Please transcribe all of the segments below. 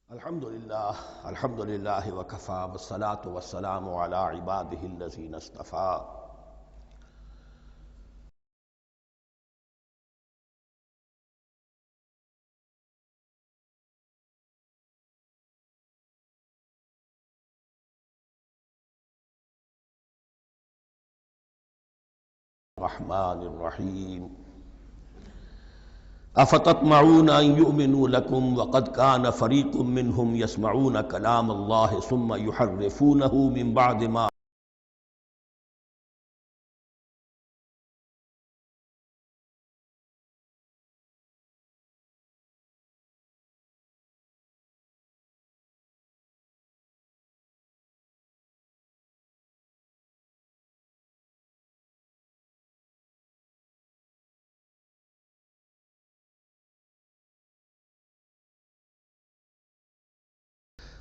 الحمدللہ وکفا والصلاة والسلام علی عبادہ الذین اصطفیٰ. الرحمن الرحیم. افتطمعون ان یؤمنوا لکم وقد کان فریق منہم یسمعون کلام اللہ ثم یحرفونہ من بعد ما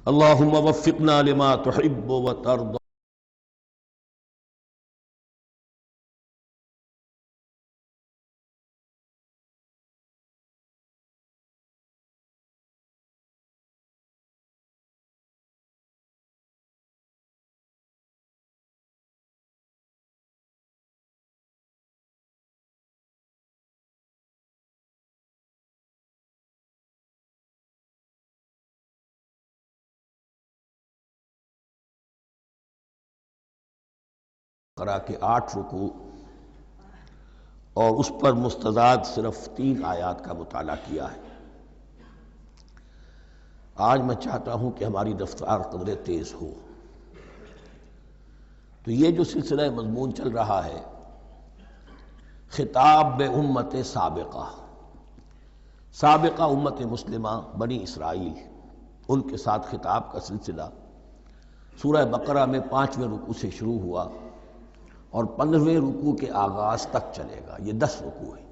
اللہم وفقنا لما تحب وترضى. بقرہ کے 8 رکوع اور اس پر مستزاد صرف 3 آیات کا مطالعہ کیا ہے. آج میں چاہتا ہوں کہ ہماری رفتار قدرے تیز ہو. تو یہ جو سلسلہ مضمون چل رہا ہے خطاب بے امت سابقہ امت مسلمہ بنی اسرائیل، ان کے ساتھ خطاب کا سلسلہ سورہ بقرہ میں 5ویں رکوع سے شروع ہوا اور 15ویں رکوع کے آغاز تک چلے گا. یہ 10 رکوع ہیں.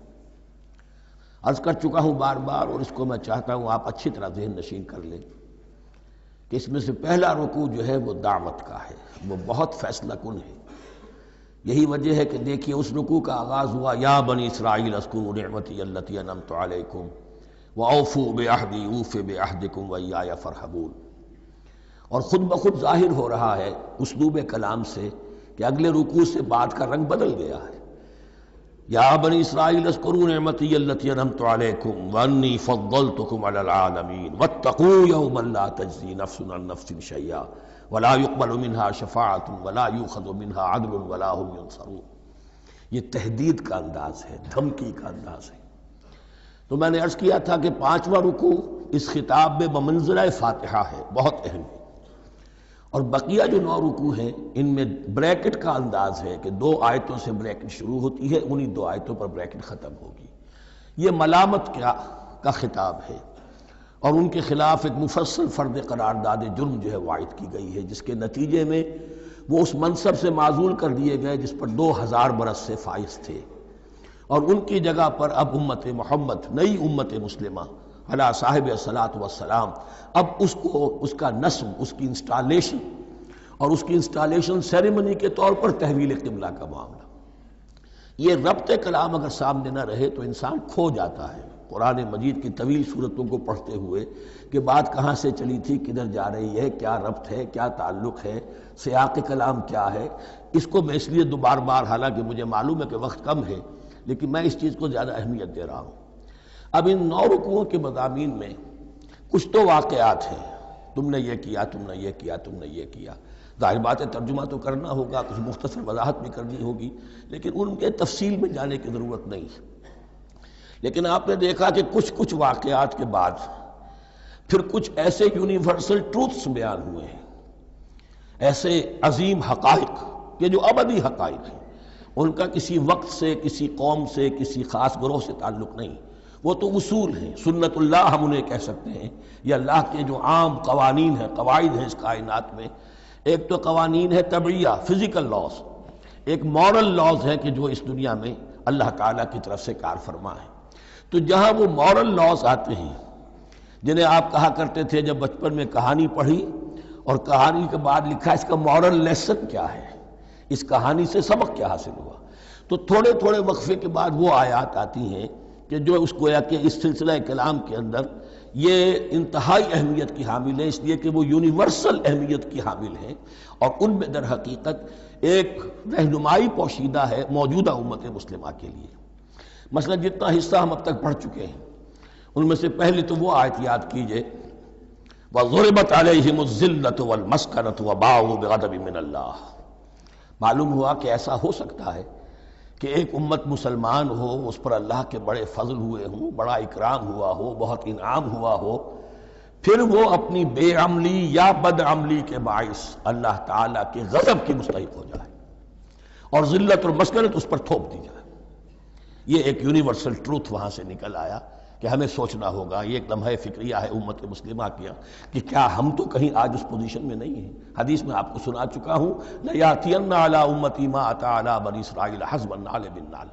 عرض کر چکا ہوں بار بار، اور اس کو میں چاہتا ہوں آپ اچھی طرح ذہن نشین کر لیں کہ اس میں سے پہلا رکوع جو ہے وہ دعوت کا ہے، وہ بہت فیصلہ کن ہے. یہی وجہ ہے کہ دیکھیے اس رکوع کا آغاز ہوا یا بنی اسرائیل اذکروا نعمتی التی انعمت علیکم واوفوا بعہدی اوف بعہدکم وایای فارہبون. اور خود بخود ظاہر ہو رہا ہے اسلوب کلام سے کہ اگلے رکوع سے بات کا رنگ بدل گیا ہے. یا بنی اسرائیل اذکروا نعمتی التی انعمت علیکم وانی فضلتکم علی العالمین واتقوا یوما لا تجزی نفس عن نفس شیئا ولا يقبل منها شفاعۃ ولا یؤخذ منها عدل ولا هم ینصرون. یہ تہدید کا انداز ہے، دھمکی کا انداز ہے. تو میں نے عرض کیا تھا کہ 5واں رکوع اس خطاب میں بمنزلہ فاتحہ ہے، بہت اہم ہے. اور بقیہ جو 9 رکوع ہیں ان میں بریکٹ کا انداز ہے کہ 2 آیتوں سے بریکٹ شروع ہوتی ہے، انہی 2 آیتوں پر بریکٹ ختم ہوگی. یہ ملامت کا خطاب ہے اور ان کے خلاف ایک مفصل فرد قرارداد جرم جو ہے وائد کی گئی ہے، جس کے نتیجے میں وہ اس منصب سے معزول کر دیے گئے جس پر 2000 برس سے فائز تھے، اور ان کی جگہ پر اب امت محمد، نئی امت مسلمہ علی صاحب الصلاۃ والسلام، اب اس کا نصب، اس کی انسٹالیشن اور اس کی انسٹالیشن سیریمنی کے طور پر تحویل قبلہ کا معاملہ. یہ ربط کلام اگر سامنے نہ رہے تو انسان کھو جاتا ہے. قرآن مجید کی طویل صورتوں کو پڑھتے ہوئے کہ بات کہاں سے چلی تھی، کدھر جا رہی ہے، کیا ربط ہے، کیا تعلق ہے، سیاق کلام کیا ہے، اس کو میں اس لیے بار بار، حالانکہ مجھے معلوم ہے کہ وقت کم ہے لیکن میں اس چیز کو زیادہ اہمیت دے رہا ہوں. اب ان 9 رکوعوں کے مضامین میں کچھ تو واقعات ہیں، تم نے یہ کیا، تم نے یہ کیا، تم نے یہ کیا. ظاہر بات ہے ترجمہ تو کرنا ہوگا، کچھ مختصر وضاحت بھی کرنی ہوگی، لیکن ان کے تفصیل میں جانے کی ضرورت نہیں. لیکن آپ نے دیکھا کہ کچھ واقعات کے بعد پھر کچھ ایسے یونیورسل ٹروتھس بیان ہوئے ہیں، ایسے عظیم حقائق کہ جو ابدی حقائق ہیں. ان کا کسی وقت سے، کسی قوم سے، کسی خاص گروہ سے تعلق نہیں. وہ تو اصول ہیں، سنت اللہ ہم انہیں کہہ سکتے ہیں. یہ اللہ کے جو عام قوانین ہیں، قواعد ہیں اس کائنات میں. ایک تو قوانین ہے طبعیہ، فزیکل لاز. ایک مورل لاز ہے کہ جو اس دنیا میں اللہ تعالیٰ کی طرف سے کار فرما ہے. تو جہاں وہ مورل لاز آتے ہیں جنہیں آپ کہا کرتے تھے جب بچپن میں کہانی پڑھی اور کہانی کے بعد لکھا اس کا مورل لیسن کیا ہے، اس کہانی سے سبق کیا حاصل ہوا، تو تھوڑے تھوڑے وقفے کے بعد وہ آیات آتی ہیں کہ جو اس گویا کہ اس سلسلہ کلام کے اندر یہ انتہائی اہمیت کی حامل ہیں، اس لیے کہ وہ یونیورسل اہمیت کی حامل ہیں، اور ان میں در حقیقت ایک رہنمائی پوشیدہ ہے موجودہ امت مسلمہ کے لیے۔ مثلا جتنا حصہ ہم اب تک پڑھ چکے ہیں ان میں سے پہلے تو وہ آیت یاد کیجئے وَضُرِبَتْ عَلَيْهِمُ الذِّلَّةُ وَالْمَسْكَنَةُ وَبَاءُوا بِغَضَبٍ مِّنَ اللَّهِ۔ معلوم ہوا کہ ایسا ہو سکتا ہے کہ ایک امت مسلمان ہو، اس پر اللہ کے بڑے فضل ہوئے ہوں، بڑا اکرام ہوا ہو، بہت انعام ہوا ہو، پھر وہ اپنی بے عملی یا بد عملی کے باعث اللہ تعالیٰ کے غضب کی مستحق ہو جائے اور ذلت اور مسکنت اس پر تھوپ دی جائے۔ یہ ایک یونیورسل ٹروتھ وہاں سے نکل آیا کہ ہمیں سوچنا ہوگا، یہ ایک لمحہ فکریہ ہے امت مسلمہ کیا کہ کیا ہم تو کہیں آج اس پوزیشن میں نہیں ہیں۔ حدیث میں آپ کو سنا چکا ہوں لَيَأْتِيَنَّ عَلَىٰ أُمَّتِي مَا أَتَىٰ عَلَىٰ بَنِي إِسْرَائِيلَ حَسْبَ النَّعْلِ بِالنَّعْلِ۔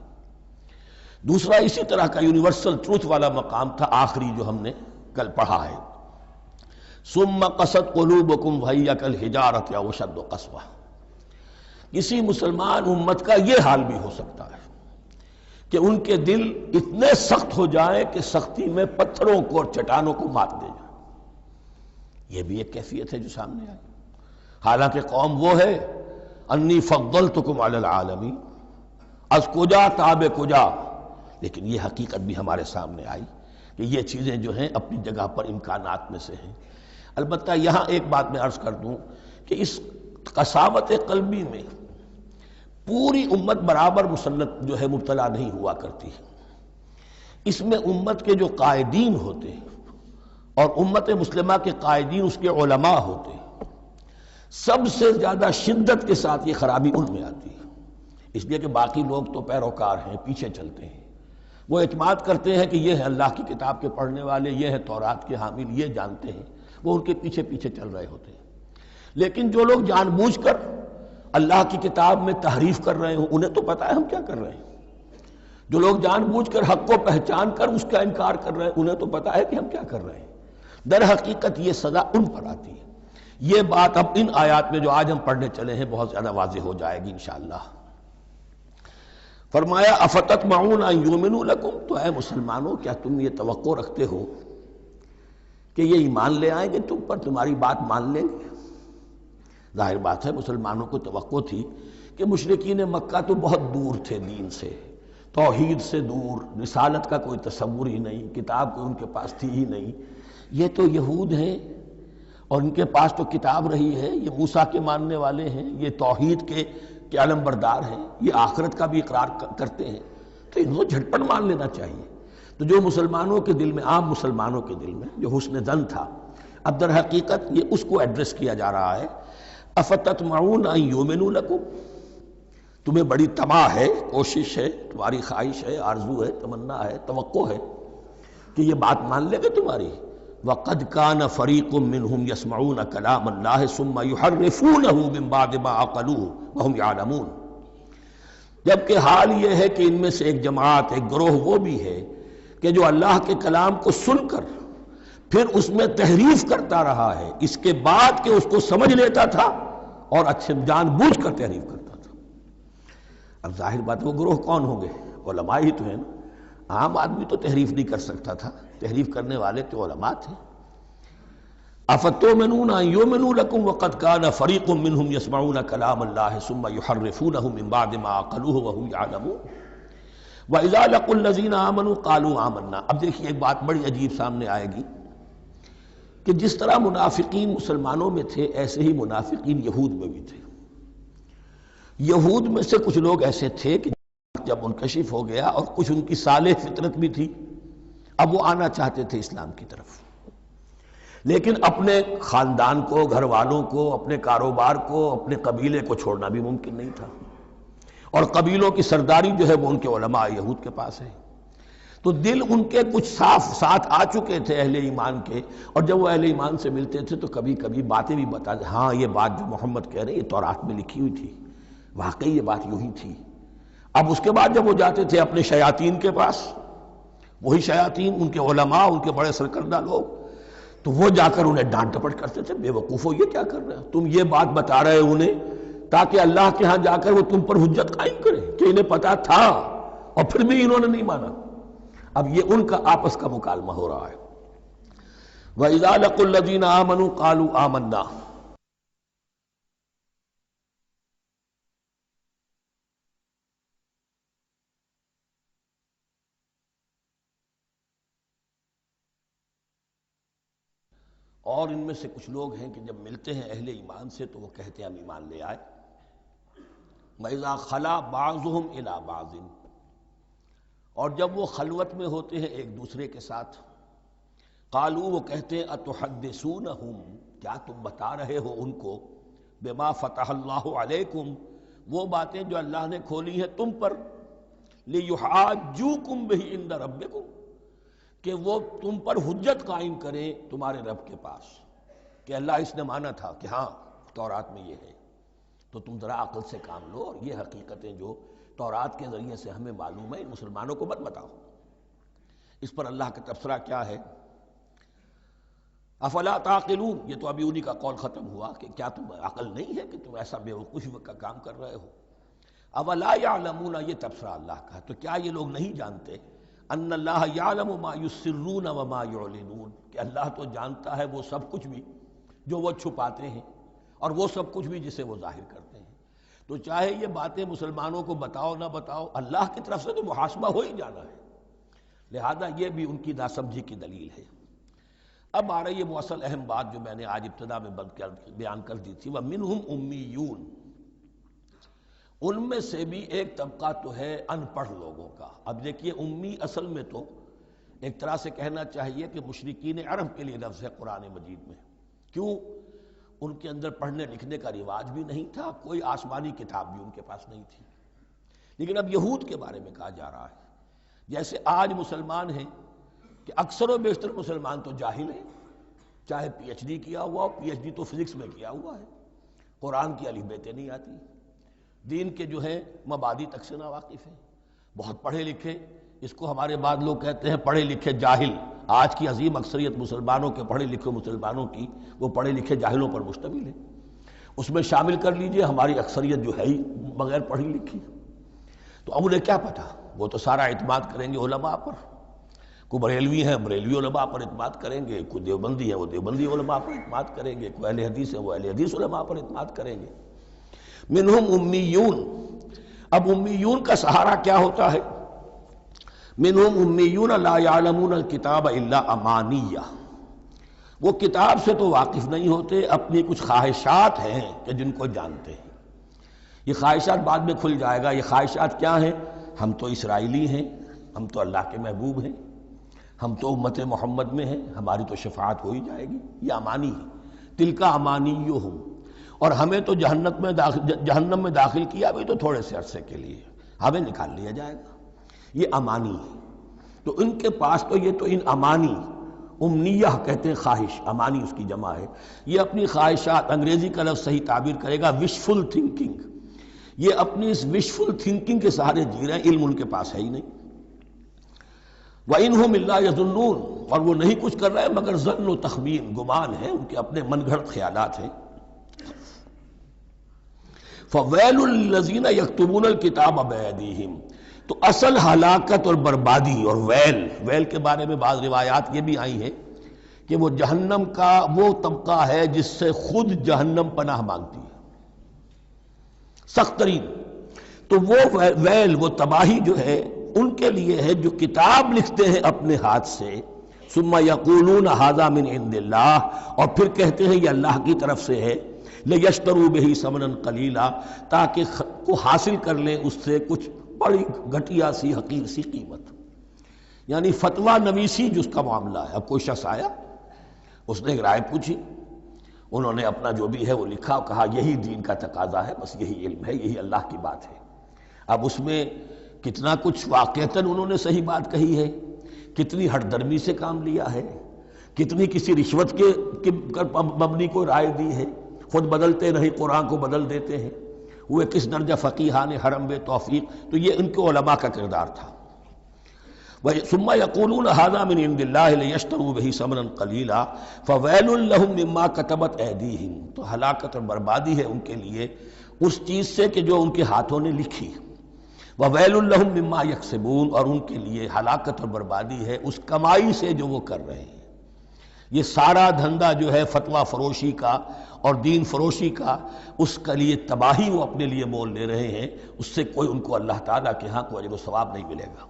دوسرا اسی طرح کا یونیورسل ٹروتھ والا مقام تھا آخری جو ہم نے کل پڑھا ہے، ثُمَّ قَسَتْ قُلُوبُكُمْ وَهِيَ كَالْحِجَارَةِ أَوْ أَشَدُّ قَسْوَةً۔ کسی مسلمان امت کا یہ حال بھی ہو سکتا ہے کہ ان کے دل اتنے سخت ہو جائیں کہ سختی میں پتھروں کو اور چٹانوں کو مات دے جائیں۔ یہ بھی ایک کیفیت ہے جو سامنے آئی، حالانکہ قوم وہ ہے انی فضلتکم علی العالمین، از کجا تاب کجا، لیکن یہ حقیقت بھی ہمارے سامنے آئی کہ یہ چیزیں جو ہیں اپنی جگہ پر امکانات میں سے ہیں۔ البتہ یہاں ایک بات میں عرض کر دوں کہ اس قساوت قلبی میں پوری امت برابر مسلط جو ہے مبتلا نہیں ہوا کرتی ہے۔ اس میں امت کے جو قائدین ہوتے ہیں اور امت مسلمہ کے قائدین اس کے علماء ہوتے ہیں، سب سے زیادہ شدت کے ساتھ یہ خرابی ان میں آتی ہے، اس لیے کہ باقی لوگ تو پیروکار ہیں، پیچھے چلتے ہیں، وہ اعتماد کرتے ہیں کہ یہ ہے اللہ کی کتاب کے پڑھنے والے، یہ ہے تورات کے حامل، یہ جانتے ہیں، وہ ان کے پیچھے پیچھے چل رہے ہوتے ہیں۔ لیکن جو لوگ جان بوجھ کر اللہ کی کتاب میں تحریف کر رہے ہوں، انہیں تو پتہ ہے ہم کیا کر رہے ہیں۔ جو لوگ جان بوجھ کر حق کو پہچان کر اس کا انکار کر رہے ہیں، انہیں تو پتہ ہے کہ ہم کیا کر رہے ہیں۔ در حقیقت یہ سزا ان پر آتی ہے۔ یہ بات اب ان آیات میں جو آج ہم پڑھنے چلے ہیں بہت زیادہ واضح ہو جائے گی انشاءاللہ۔ فرمایا افتطمعون ان یؤمنوا لکم، تو اے مسلمانوں کیا تم یہ توقع رکھتے ہو کہ یہ ایمان لے آئیں گے تم پر، تمہاری بات مان لیں گے؟ ظاہر بات ہے مسلمانوں کو توقع تھی کہ مشرکین مکہ تو بہت دور تھے دین سے، توحید سے دور، رسالت کا کوئی تصور ہی نہیں، کتاب کوئی ان کے پاس تھی ہی نہیں۔ یہ تو یہود ہیں اور ان کے پاس تو کتاب رہی ہے، یہ موسیٰ کے ماننے والے ہیں، یہ توحید کے علم بردار ہیں، یہ آخرت کا بھی اقرار کرتے ہیں، تو ان کو جھٹپٹ مان لینا چاہیے۔ تو جو مسلمانوں کے دل میں، عام مسلمانوں کے دل میں جو حسن ظن تھا، اب در حقیقت یہ اس کو ایڈریس کیا جا رہا ہے افتطمعون ان یؤمنوا لکم، تمہیں بڑی طمع ہے، کوشش ہے، تمہاری خواہش ہے، آرزو ہے، تمنا ہے، توقع ہے کہ یہ بات مان لے گے تمہاری۔ وَقَدْ كَانَ فَرِيقٌ مِّنْهُمْ يَسْمَعُونَ كَلَامَ اللَّهِ ثُمَّ يُحَرِّفُونَهُ مِن بَعْدِ مَا عَقَلُوهُ وَهُمْ يَعْلَمُونَ، جبکہ حال یہ ہے کہ ان میں سے ایک جماعت، ایک گروہ وہ بھی ہے کہ جو اللہ کے کلام کو سن کر پھر اس میں تحریف کرتا رہا ہے، اس کے بعد کہ اس کو سمجھ لیتا تھا اور اچھے جان بوجھ کر تحریف کرتا تھا۔ اب ظاہر بات وہ گروہ کون ہوں گے؟ علماء ہی تو ہیں نا۔ عام آدمی تو تحریف نہیں کر سکتا تھا، تحریف کرنے والے تو علماء تھے۔ افتؤمنون ان یؤمنوا لکم وقد کان فریق منهم یسمعون کلام اللہ ثم یحرفونہ من بعد ما عقلوہ وهم یعلمون واذا لقوا الذین آمنوا قالوا آمنا۔ اب دیکھیے ایک بات بڑی عجیب سامنے آئے گی کہ جس طرح منافقین مسلمانوں میں تھے، ایسے ہی منافقین یہود میں بھی تھے۔ یہود میں سے کچھ لوگ ایسے تھے کہ جب منکشف ہو گیا اور کچھ ان کی صالح فطرت بھی تھی، اب وہ آنا چاہتے تھے اسلام کی طرف، لیکن اپنے خاندان کو، گھر والوں کو، اپنے کاروبار کو، اپنے قبیلے کو چھوڑنا بھی ممکن نہیں تھا، اور قبیلوں کی سرداری جو ہے وہ ان کے علماء یہود کے پاس ہے۔ تو دل ان کے کچھ صاف ساتھ آ چکے تھے اہل ایمان کے، اور جب وہ اہل ایمان سے ملتے تھے تو کبھی کبھی باتیں بھی بتاتے، ہاں یہ بات جو محمد کہہ رہے ہیں یہ تورات میں لکھی ہوئی تھی، واقعی یہ بات یوں ہی تھی۔ اب اس کے بعد جب وہ جاتے تھے اپنے شیاطین کے پاس، وہی شیاطین ان کے علماء، ان کے بڑے سرکردہ لوگ، تو وہ جا کر انہیں ڈانٹ ڈپٹ کرتے تھے، بے وقوفو یہ کیا کر رہے ہو تم، یہ بات بتا رہے انہیں تاکہ اللہ کے ہاں جا کر وہ تم پر حجت قائم کرے کہ انہیں پتا تھا اور پھر بھی انہوں نے نہیں مانا۔ اب یہ ان کا آپس کا مکالمہ ہو رہا ہے۔ وَإِذَا لَقُوا الَّذِينَ آمَنُوا قَالُوا آمَنَّا. اور ان میں سے کچھ لوگ ہیں کہ جب ملتے ہیں اہل ایمان سے تو وہ کہتے ہیں ہم ایمان لے آئے. وَإِذَا خَلَا بَعْضُهُمْ إِلَىٰ بَعْضٍ، اور جب وہ خلوت میں ہوتے ہیں ایک دوسرے کے ساتھ، قالوا وہ کہتے ہیں اتحدثونہم، کیا تم بتا رہے ہو ان کو، بما فتح اللہ علیکم، وہ باتیں جو اللہ نے کھولی ہیں تم پر، لیحاجوکم بہ عند ربکم، کہ وہ تم پر حجت قائم کریں تمہارے رب کے پاس، کہ اللہ اس نے مانا تھا کہ ہاں تورات میں یہ ہے، تو تم ذرا عقل سے کام لو اور یہ حقیقتیں جو تورات کے ذریعے سے ہمیں معلوم ہے ان مسلمانوں کو مت بتاؤ. اس پر اللہ کا تبصرہ کیا ہے؟ افلا تعقلون، یہ تو ابھی انہی کا قول ختم ہوا کہ کیا تم عقل نہیں ہے کہ تم ایسا بیوقوفی کا کام کر رہے ہو. اولا یعلمون، یہ تبصرہ اللہ کا، تو کیا یہ لوگ نہیں جانتے ان اللہ یعلم ما یسرون وما یعلنون، کہ اللہ تو جانتا ہے وہ سب کچھ بھی جو وہ چھپاتے ہیں اور وہ سب کچھ بھی جسے وہ ظاہر کرتے ہیں. تو چاہے یہ باتیں مسلمانوں کو بتاؤ نہ بتاؤ، اللہ کی طرف سے تو محاسبہ ہو ہی جانا ہے، لہذا یہ بھی ان کی ناسمجھی کی دلیل ہے. اب آ رہی ہے وہ اصل اہم بات جو میں نے آج ابتدا میں بیان کر دی تھی، وَمِنْهُمْ أُمِّيُّونَ، ان میں سے بھی ایک طبقہ تو ہے ان پڑھ لوگوں کا. اب دیکھیے امی اصل میں تو ایک طرح سے کہنا چاہیے کہ مشرکین عرب کے لیے لفظ ہے قرآن مجید میں. کیوں؟ ان کے اندر پڑھنے لکھنے کا رواج بھی نہیں تھا، کوئی آسمانی کتاب بھی ان کے پاس نہیں تھی. لیکن اب یہود کے بارے میں کہا جا رہا ہے، جیسے آج مسلمان ہیں کہ اکثر و بیشتر مسلمان تو جاہل ہیں، چاہے پی ایچ ڈی کیا ہوا ہو، پی ایچ ڈی تو فزکس میں کیا ہوا ہے، قرآن کی الف بیتیں نہیں آتی، دین کے جو ہیں مبادی تک سے ناواقف ہیں، بہت پڑھے لکھے، اس کو ہمارے بعد لوگ کہتے ہیں پڑھے لکھے جاہل. آج کی عظیم اکثریت مسلمانوں کے پڑھے لکھے مسلمانوں کی وہ پڑھے لکھے جاہلوں پر مشتمل ہے. اس میں شامل کر لیجئے ہماری اکثریت جو ہے ہی بغیر پڑھی لکھی. تو اب انہیں کیا پتا، وہ تو سارا اعتماد کریں گے علماء پر. کوئی بریلوی ہیں بریلوی علماء پر اعتماد کریں گے، کوئی دیوبندی ہے وہ دیوبندی علماء پر اعتماد کریں گے، کوئی اہل حدیث ہے وہ اہل حدیث علماء پر اعتماد کریں گے. منہم امیون، اب امیون کا سہارا کیا ہوتا ہے؟ منہم امیون لا یعلمون الکتاب الا امانیہ، وہ کتاب سے تو واقف نہیں ہوتے، اپنی کچھ خواہشات ہیں کہ جن کو جانتے ہیں. یہ خواہشات بعد میں کھل جائے گا. یہ خواہشات کیا ہیں؟ ہم تو اسرائیلی ہیں، ہم تو اللہ کے محبوب ہیں، ہم تو امت محمد میں ہیں، ہماری تو شفاعت ہو ہی جائے گی. یہ امانی ہے، تلک امانیہم، اور ہمیں تو جہنم میں داخل کیا بھی تو تھوڑے سے عرصے کے لیے، ہمیں نکال لیا جائے گا. یہ امانی ہے. تو ان کے پاس تو یہ تو ان امانی، امنیہ کہتے ہیں خواہش، امانی اس کی جمع ہے. یہ اپنی خواہشات، انگریزی کا لفظ صحیح تعبیر کرے گا وشفل تھنکنگ، یہ اپنی اس وشفل تھنکنگ کے سہارے جی رہے ہیں، علم ان کے پاس ہے ہی نہیں. وَإِنْهُمْ إِلَّا يَظُنُّونَ، اور وہ نہیں کچھ کر رہے مگر ظن و تخمین، گمان ہے، ان کے اپنے من گھڑت خیالات ہیں. فَوَيْلٌ لِّلَّذِينَ يَكْتُبُونَ الْكِتَابَ بِأَيْدِيهِمْ، تو اصل ہلاکت اور بربادی اور ویل کے بارے میں بعض روایات یہ بھی آئی ہیں کہ وہ جہنم کا وہ طبقہ ہے جس سے خود جہنم پناہ مانگتی ہے، سخت ترین. تو وہ ویل، وہ تباہی جو ہے ان کے لیے ہے جو کتاب لکھتے ہیں اپنے ہاتھ سے، ثم یقولون ھذا من عند اللہ، اور پھر کہتے ہیں یہ اللہ کی طرف سے ہے، لیشتروا بہ ثمنا قلیلا، تاکہ کو حاصل کر لیں اس سے کچھ بڑی گھٹیا سی حقیر سی قیمت. یعنی فتویٰ نویسی جس کا معاملہ ہے. اب کوئی شخص آیا، اس نے ایک رائے پوچھی، انہوں نے اپنا جو بھی ہے وہ لکھا اور کہا یہی دین کا تقاضا ہے، بس یہی علم ہے، یہی اللہ کی بات ہے. اب اس میں کتنا کچھ واقعتاً انہوں نے صحیح بات کہی ہے، کتنی ہٹ درمی سے کام لیا ہے، کتنی کسی رشوت کے مبنی کو رائے دی ہے، خود بدلتے نہیں قرآن کو بدل دیتے ہیں، وہ کس درجہ فقیہان حرم بے توفیق. تو یہ ان کے علماء کا کردار تھا. ثم یقولون ھذا من عند اللہ لیشتروا بہ ثمنا قلیلا فویل لہم مما کتبت ایدیہم، تو ہلاکت اور بربادی ہے ان کے لیے اس چیز سے کہ جو ان کے ہاتھوں نے لکھی. وویل لہم مما یکسبون، اور ان کے لیے ہلاکت اور بربادی ہے اس کمائی سے جو وہ کر رہے ہیں. یہ سارا دھندا جو ہے فتویٰ فروشی کا اور دین فروشی کا، اس کے لیے تباہی وہ اپنے لیے مول لے رہے ہیں، اس سے کوئی ان کو اللہ تعالیٰ کے ہاں کوئی اجر و ثواب نہیں ملے گا۔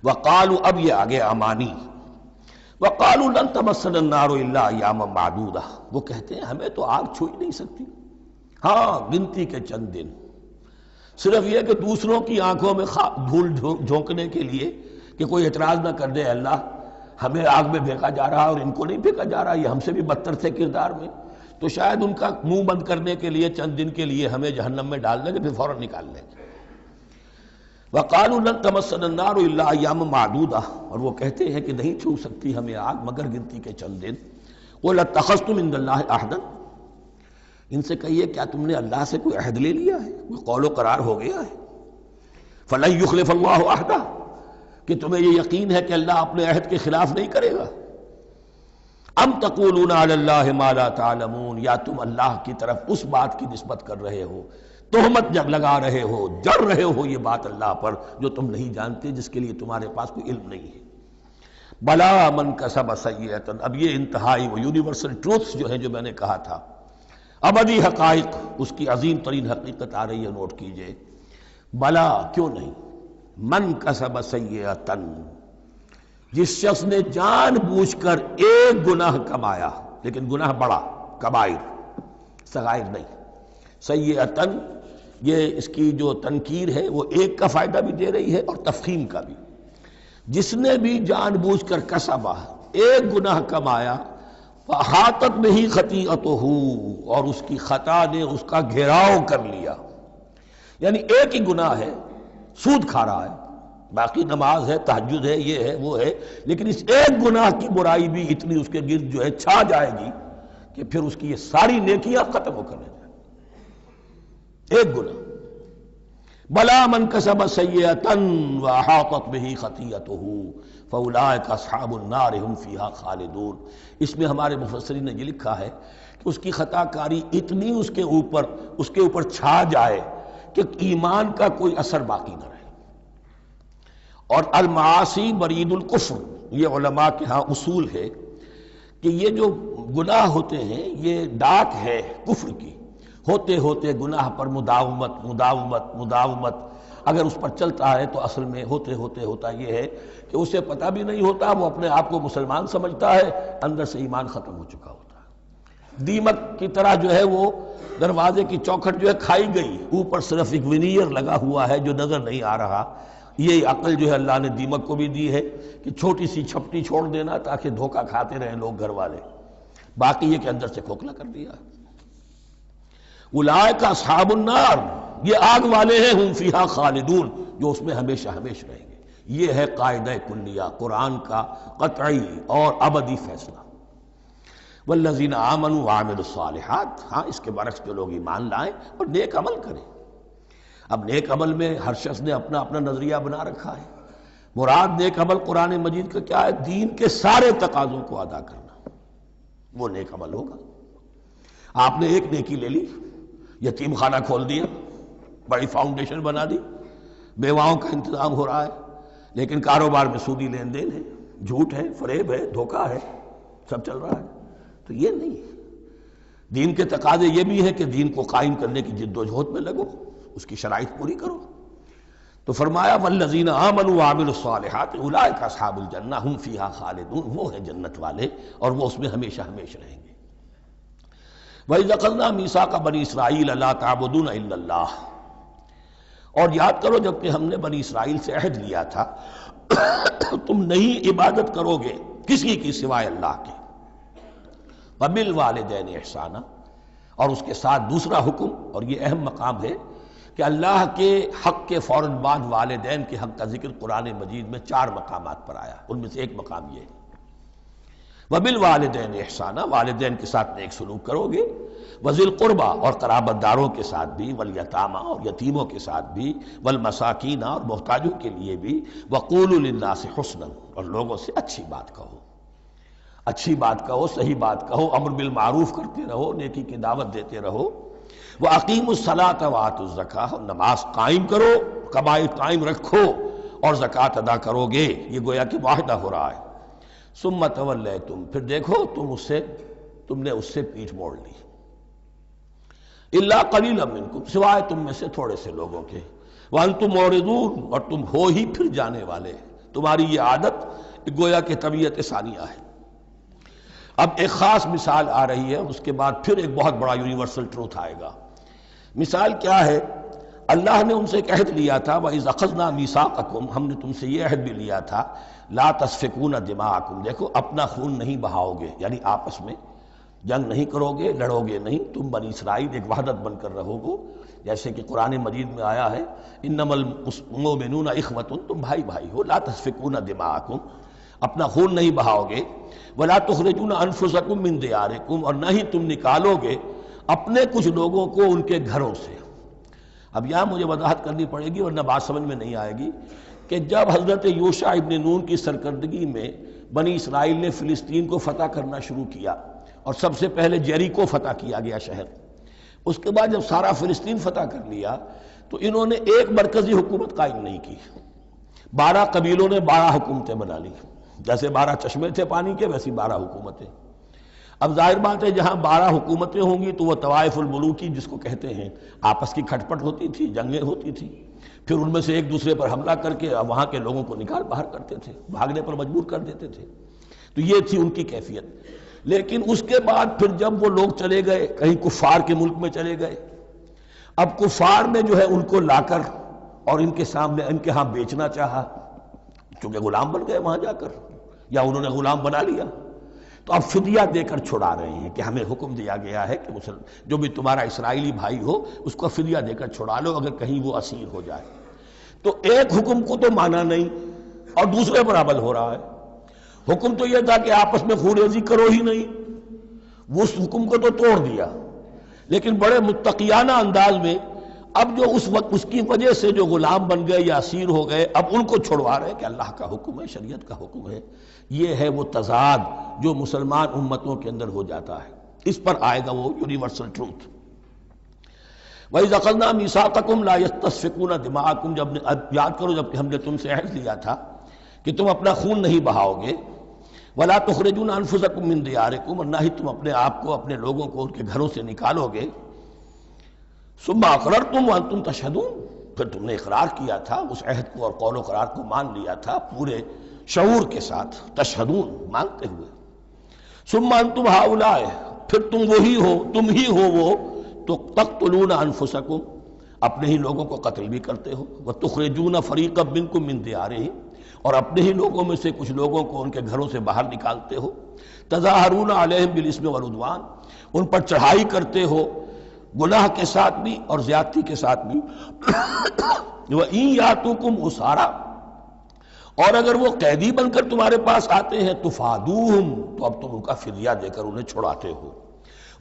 وقالوا، اب یہ آگے امانی، وقالوا لن تمسنا النار الا ایاما معدودہ، وہ کہتے ہیں ہمیں تو آگ چھو ہی نہیں سکتی، ہاں گنتی کے چند دن، صرف یہ کہ دوسروں کی آنکھوں میں دھول جھونکنے کے لیے کہ کوئی اعتراض نہ کر دے، اللہ ہمیں آگ میں پھینکا جا رہا اور ان کو نہیں پھینکا جا رہا، یہ ہم سے بھی بدتر تھے کردار میں، تو شاید ان کا منہ بند کرنے کے لیے چند دن کے لیے ہمیں جہنم میں ڈال دیں گے، پھر فوراً نکال لیں گے۔ وقالوا لن تمسنا النار الا ایاما معدودہ، اور وہ کہتے ہیں کہ نہیں چھو سکتی ہمیں آگ مگر گنتی کے چند دن۔ قل اتخذتم عند اللہ عہدا، ان سے کہیے کیا تم نے اللہ سے کوئی عہد لے لیا ہے، کوئی قول و قرار ہو گیا ہے؟ فلن یخلف اللہ عہدہ، کہ تمہیں یہ یقین ہے کہ اللہ اپنے عہد کے خلاف نہیں کرے گا؟ ام تقولون علی اللہ ما لا تعلمون، یا تم اللہ کی طرف اس بات کی نسبت کر رہے ہو، تہمت لگا رہے ہو، جڑ رہے ہو یہ بات اللہ پر جو تم نہیں جانتے، جس کے لیے تمہارے پاس کوئی علم نہیں ہے۔ بلا من کسب سیئۃ، اب یہ انتہائی وہ یونیورسل ٹروتھس جو ہیں جو میں نے کہا تھا، ابدی حقائق، اس کی عظیم ترین حقیقت آ رہی ہے، نوٹ کیجئے۔ بلا، کیوں نہیں، من کسب سیئۃ، جس شخص نے جان بوجھ کر ایک گناہ کمایا، لیکن گناہ بڑا، کبائر، صغائر نہیں، سیئۃ، یہ اس کی جو تنکیر ہے وہ ایک کا فائدہ بھی دے رہی ہے اور تفخیم کا بھی، جس نے بھی جان بوجھ کر کسبا، ایک گناہ کمایا، فاحاطت بہ خطیئتہ، اور اس کی خطا نے اس کا گھیراؤ کر لیا، یعنی ایک ہی گناہ ہے، سود کھا رہا ہے، باقی نماز ہے، تہجد ہے، یہ ہے وہ ہے، لیکن اس ایک گناہ کی برائی بھی اتنی اس کے گرد جو ہے چھا جائے گی کہ پھر اس کی یہ ساری نیکیاں ختم ہو کر رہ جائیں، ایک گناہ۔ بلا من کسب سیئۃ واحاطت بہ خطیئتہ فاولئک اصحاب النار هم فیہا خالدون، اس میں ہمارے مفسرین نے یہ لکھا ہے کہ اس کی خطا کاری اتنی اس کے اوپر چھا جائے کہ ایمان کا کوئی اثر باقی نہ رہے۔ اور المعاصی برید الکفر، یہ علماء کے ہاں اصول ہے کہ یہ جو گناہ ہوتے ہیں یہ ڈاک ہے کفر کی، ہوتے ہوتے گناہ پر مداومت اگر اس پر چلتا ہے تو اصل میں ہوتے ہوتے ہوتا یہ ہے کہ اسے پتہ بھی نہیں ہوتا، وہ اپنے آپ کو مسلمان سمجھتا ہے، اندر سے ایمان ختم ہو چکا ہوتا ہے، دیمک کی طرح جو ہے وہ دروازے کی چوکھٹ جو ہے کھائی گئی، اوپر صرف ایک ونیئر لگا ہوا ہے جو نظر نہیں آ رہا۔ یہ عقل جو ہے اللہ نے دیمک کو بھی دی ہے کہ چھوٹی سی چھپٹی چھوڑ دینا تاکہ دھوکہ کھاتے رہیں لوگ گھر والے، باقی یہ کہ اندر سے کھوکھلا کر دیا۔ اولئک اصحاب النار، یہ آگ والے ہیں، ہم فیہا خالدون، جو اس میں ہمیشہ ہمیشہ رہیں گے۔ یہ ہے قاعدہ کلیہ، قرآن کا قطعی اور ابدی فیصلہ۔ والذین آمنوا وعملوا الصالحات، ہاں اس کے برعکس جو لوگ ایمان لائیں اور نیک عمل کریں۔ اب نیک عمل میں ہر شخص نے اپنا اپنا نظریہ بنا رکھا ہے، مراد نیک عمل قرآن مجید کا کیا ہے؟ دین کے سارے تقاضوں کو ادا کرنا، وہ نیک عمل ہوگا۔ آپ نے ایک نیکی لے لی، یتیم خانہ کھول دیا، بڑی فاؤنڈیشن بنا دی، بیواؤں کا انتظام ہو رہا ہے، لیکن کاروبار میں سودی لین دین ہے، جھوٹ ہے، فریب ہے، دھوکہ ہے، سب چل رہا ہے، تو یہ نہیں۔ دین کے تقاضے یہ بھی ہے کہ دین کو قائم کرنے کی جد و جہد میں لگو، اس کی شرائط پوری کرو۔ تو فرمایا والذین آمنوا وعملوا الصالحات اولئک اصحاب الجنہ ہم فیہا خالدون، وہ ہیں جنت والے اور وہ اس میں ہمیشہ ہمیشہ رہیں گے۔ وَإِذْ أَخَذْنَا مِيثَاقَ بَنِي إِسْرَائِيلَ لَا تَعْبُدُونَ إِلَّا اللَّهَ، اور یاد کرو جب کہ ہم نے بنی اسرائیل سے عہد لیا تھا تم نہیں عبادت کرو گے کسی کی سوائے اللہ کے، وَبِالْوَالِدَيْنِ إِحْسَانًا، اور اس کے ساتھ دوسرا حکم، اور یہ اہم مقام ہے کہ اللہ کے حق کے فوراً بعد والدین کے حق کا ذکر قرآن مجید میں 4 مقامات پر آیا، ان میں سے ایک مقام یہ ہے وَبِالْوَالِدَيْنِ إِحْسَانًا، والدین کے ساتھ نیک سلوک کرو گے، وَذِي الْقُرْبَى، اور قرابت داروں کے ساتھ بھی، وَالْيَتَامَى، اور یتیموں کے ساتھ بھی، وَالْمَسَاكِينَ، اور محتاجوں کے لیے بھی، وَقُولُوا لِلنَّاسِ حُسْنًا، اور لوگوں سے اچھی بات کہو، اچھی بات کہو، صحیح بات کہو، امر بالمعروف کرتے رہو، نیکی کی دعوت دیتے رہو، وَأَقِيمُوا الصَّلَاةَ وَآتُوا الزَّكَاةَ، اور نماز قائم کرو، قبائل قائم رکھو اور زکوٰۃ ادا کرو گے، یہ گویا کہ معاہدہ ہو رہا ہے۔ ثم تولیتم، پھر دیکھو تم نے اس سے پیٹھ موڑ لی، الا قلیلا منکم، سوائے تم میں سے تھوڑے سے لوگوں کے، وانتم معرضون، اور تم ہو ہی پھر جانے والے، تمہاری یہ عادت گویا کہ طبیعت ثانیہ ہے۔ اب ایک خاص مثال آ رہی ہے، اس کے بعد پھر ایک بہت بڑا یونیورسل ٹروتھ آئے گا۔ مثال کیا ہے؟ اللہ نے ان سے ایک عہد لیا تھا، وَإِذْ أَخَذْنَا مِيثَاقَكُمْ، ہم نے تم سے یہ عہد بھی لیا تھا، لا تسفکون دماءکم، دیکھو اپنا خون نہیں بہاؤ گے، یعنی آپس میں جنگ نہیں کرو گے، لڑو گے نہیں، تم بنی اسرائیل ایک وحدت بن کر رہو گے، جیسے کہ قرآن مجید میں آیا ہے انما المؤمنون اخوۃ، تم بھائی بھائی ہو، لا تسفکون دماءکم، اپنا خون نہیں بہاؤ گے، ولا تخرجون انفسکم من دیارکم، اور نہ ہی تم نکالو گے اپنے کچھ لوگوں کو ان کے گھروں سے۔ اب یہاں مجھے وضاحت کرنی پڑے گی ورنہ بات سمجھ میں نہیں آئے گی کہ جب حضرت یوشع ابن نون کی سرکردگی میں بنی اسرائیل نے فلسطین کو فتح کرنا شروع کیا، اور سب سے پہلے جیریکو فتح کیا گیا شہر، اس کے بعد جب سارا فلسطین فتح کر لیا تو انہوں نے ایک مرکزی حکومت قائم نہیں کی، 12 قبیلوں نے 12 حکومتیں بنا لی، جیسے 12 چشمے تھے پانی کے ویسی 12 حکومتیں۔ اب ظاہر بات ہے جہاں 12 حکومتیں ہوں گی تو وہ طوائف الملوکی جس کو کہتے ہیں، آپس کی کھٹ پٹ ہوتی تھی، جنگیں ہوتی تھی، پھر ان میں سے ایک دوسرے پر حملہ کر کے وہاں کے لوگوں کو نکال باہر کرتے تھے، بھاگنے پر مجبور کر دیتے تھے، تو یہ تھی ان کی کیفیت۔ لیکن اس کے بعد پھر جب وہ لوگ چلے گئے کہیں کفار کے ملک میں چلے گئے، اب کفار نے جو ہے ان کو لا کر اور ان کے سامنے ان کے ہاں بیچنا چاہا، چونکہ غلام بن گئے وہاں جا کر، یا انہوں نے غلام بنا لیا، تو اب فدیہ دے کر چھڑا رہے ہیں کہ ہمیں حکم دیا گیا ہے کہ جو بھی تمہارا اسرائیلی بھائی ہو اس کو فدیہ دے کر چھڑا لو اگر کہیں وہ اسیر ہو جائے۔ تو ایک حکم کو تو مانا نہیں اور دوسرے پر عمل ہو رہا ہے۔ حکم تو یہ تھا کہ آپس میں خون ریزی کرو ہی نہیں، وہ اس حکم کو تو توڑ دیا، لیکن بڑے متقیانہ انداز میں اب جو اس وقت اس کی وجہ سے جو غلام بن گئے یا اسیر ہو گئے اب ان کو چھڑوا رہے کہ اللہ کا حکم ہے، شریعت کا حکم ہے۔ یہ ہے وہ تضاد جو مسلمان امتوں کے اندر ہو جاتا ہے، اس پر آئے گا وہ یونیورسل ٹروتھ۔ وَإِذْ أَخَذْنَا مِيثَاقَكُمْ لَا يَسْتَسْفِكُونَ دِمَاءَكُمْ، جب یاد کرو جب کہ ہم نے تم سے عہد لیا تھا کہ تم اپنا خون نہیں بہاؤ گے، وَلَا تُخْرِجُونَ أَنفُسَكُم مِّن دِيَارِكُمْ، اور نہ ہی تم اپنے آپ کو اپنے لوگوں کو ان کے گھروں سے نکالو گے، ثُمَّ أَقْرَرْتُمْ وَأَنْتُمْ تَشْهَدُونَ، پھر تم نے اقرار کیا تھا اس عہد کو اور قول و قرار کو مان لیا تھا پورے شعور کے ساتھ، تشہدون مانتے ہوئے، ثم انتم ہؤلاء، پھر تم وہی ہو، تم ہی ہو وہ تو تقتلون انفسکم، اپنے ہی لوگوں کو قتل بھی کرتے ہو، وتخرجون فریقا منکم من دیارہم، اور اپنے ہی لوگوں میں سے کچھ لوگوں کو ان کے گھروں سے باہر نکالتے ہو، تظاہرون علیہم بالاسم والعدوان، ان پر چڑھائی کرتے ہو گناہ کے ساتھ بھی اور زیادتی کے ساتھ بھی، وَإِن یاتوکم اسارا، اور اگر وہ قیدی بن کر تمہارے پاس آتے ہیں تفادوہم، تو اب تم ان کا فدیہ دے کر انہیں چھڑاتے ہو،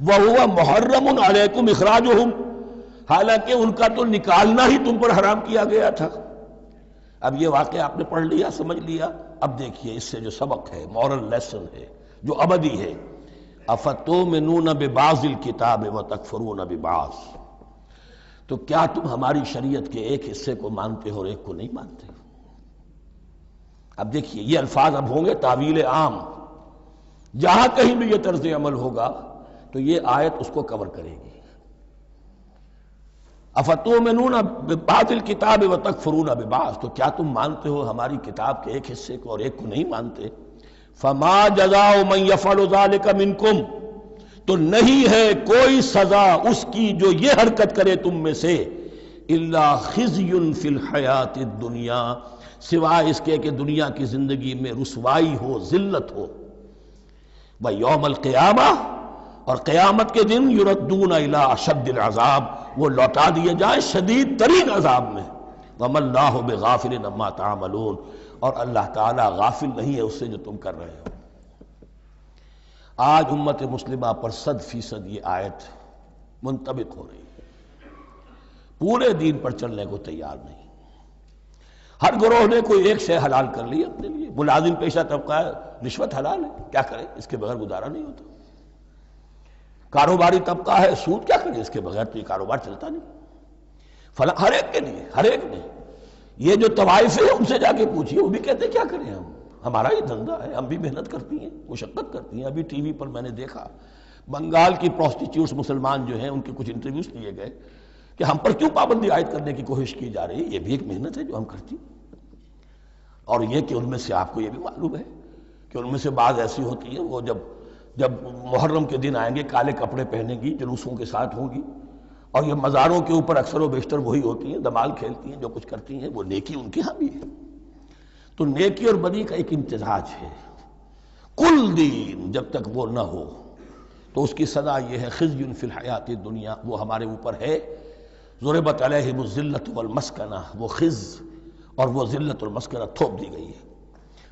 وَهُوَ مُحَرَّمٌ عَلَيْكُمْ إِخْرَاجُهُمْ، حالانکہ ان کا تو نکالنا ہی تم پر حرام کیا گیا تھا۔ اب یہ واقعہ آپ نے پڑھ لیا، سمجھ لیا، اب دیکھیے اس سے جو سبق ہے، مورل لیسن ہے جو ابدی ہے، أَفَتُؤْمِنُونَ بِبَعْضِ الْكِتَابِ وَتَكْفُرُونَ بِبَعْضٍ، تو کیا تم ہماری شریعت کے ایک حصے کو مانتے ہو اور ایک کو نہیں مانتے؟ اب دیکھیے یہ الفاظ اب ہوں گے تعویل عام، جہاں کہیں بھی یہ طرز عمل ہوگا تو یہ آیت اس کو کور کرے گی۔ افتؤمنون ببعض الکتاب وتکفرون ببعض، تو کیا تم مانتے ہو ہماری کتاب کے ایک حصے کو اور ایک کو نہیں مانتے؟ فما جزاء من یفعل ذلک منکم، تو نہیں ہے کوئی سزا اس کی جو یہ حرکت کرے تم میں سے، الا خزی فی الحیات الدنیا، سوائے اس کے کہ دنیا کی زندگی میں رسوائی ہو، ذلت ہو، ویوم القیامہ، اور قیامت کے دن یردون الی اشد العذاب، وہ لوٹا دیے جائیں شدید ترین عذاب میں، وما اللہ بغافل عما تعملون، اور اللہ تعالیٰ غافل نہیں ہے اس سے جو تم کر رہے ہو۔ آج امت مسلمہ پر 100% یہ آیت منطبق ہو رہی ہے، پورے دین پر چلنے کو تیار نہیں۔ ہر گروہ نے کوئی ایک شے حلال کر لی اپنے لیے، ملازم پیشہ طبقہ ہے، رشوت حلال ہے، کیا کرے اس کے بغیر گزارا نہیں ہوتا، کاروباری طبقہ ہے، سود کیا کرے اس کے بغیر تو یہ کاروبار چلتا نہیں، فلاں ہر ایک کے لیے، ہر ایک نے، یہ جو طوائف ہے ان سے جا کے پوچھیے وہ بھی کہتے کیا کریں ہم، ہمارا ہی دھندا ہے، ہم بھی محنت کرتی ہیں، مشقت کرتی ہیں۔ ابھی ٹی وی پر میں نے دیکھا بنگال کی پروسٹیچیوٹس مسلمان جو ہیں ان کے کچھ انٹرویوز لیے گئے کہ ہم پر کیوں پابندی عائد کرنے کی کوشش کی جا رہی ہے، یہ بھی ایک محنت ہے جو ہم کرتی ہیں۔ اور یہ کہ ان میں سے آپ کو یہ بھی معلوم ہے کہ ان میں سے بعض ایسی ہوتی ہیں وہ جب محرم کے دن آئیں گے کالے کپڑے پہنیں گی، جلوسوں کے ساتھ ہوں گی، اور یہ مزاروں کے اوپر اکثر و بیشتر وہی ہوتی ہیں، دمال کھیلتی ہیں، جو کچھ کرتی ہیں وہ نیکی ان کے ہاں بھی ہے۔ تو نیکی اور بدی کا ایک امتزاج ہے۔ کل دین جب تک وہ نہ ہو تو اس کی سزا یہ ہے خزی فی الحیات الدنیا، وہ ہمارے اوپر ہے۔ ضربت علیہم الذلۃ والمسکنہ، وہ خز اور وہ ذلت اور مسکنہ تھوپ دی گئی ہے۔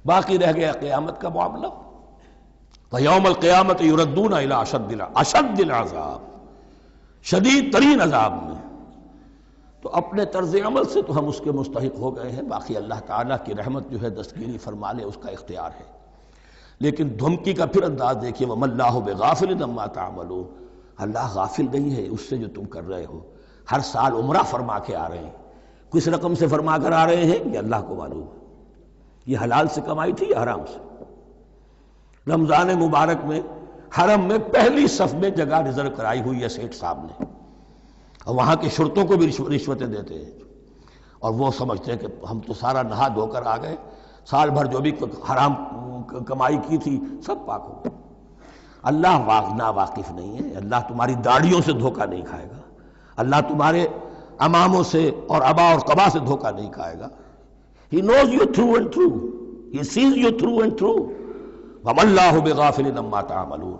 باقی رہ گیا قیامت کا معاملہ، فیوم القیامت یردون الی اشد العذاب، شدید ترین عذاب میں۔ تو اپنے طرز عمل سے تو ہم اس کے مستحق ہو گئے ہیں، باقی اللہ تعالیٰ کی رحمت جو ہے دستگیری فرما لے اس کا اختیار ہے۔ لیکن دھمکی کا پھر انداز دیکھیے، وَمَا اللَّهُ بِغَافِلٍ عَمَّا تَعْمَلُونَ، اللہ غافل نہیں ہے اس سے جو تم کر رہے ہو۔ ہر سال عمرہ فرما کے آ رہے ہیں، کس رقم سے فرما کر آ رہے ہیں یہ اللہ کو معلوم ہے، یہ حلال سے کمائی تھی یا حرام سے۔ رمضان مبارک میں حرم میں پہلی صف میں جگہ ریزرو کرائی ہوئی ہے سیٹھ صاحب نے، اور وہاں کے شرطوں کو بھی رشوتیں دیتے ہیں، اور وہ سمجھتے ہیں کہ ہم تو سارا نہا دھو کر آ گئے، سال بھر جو بھی حرام کمائی کی تھی سب پاک ہو۔ اللہ نا واقف نہیں ہے، اللہ تمہاری داڑھیوں سے دھوکہ نہیں کھائے گا، اللہ تمہارے اماموں سے اور ابا اور قبا سے دھوکہ نہیں کھائے گا۔ He knows you through and through. He sees you through and through. وَمَا اللَّهُ بِغَافِلٍ عَمَّا تَعْمَلُونَ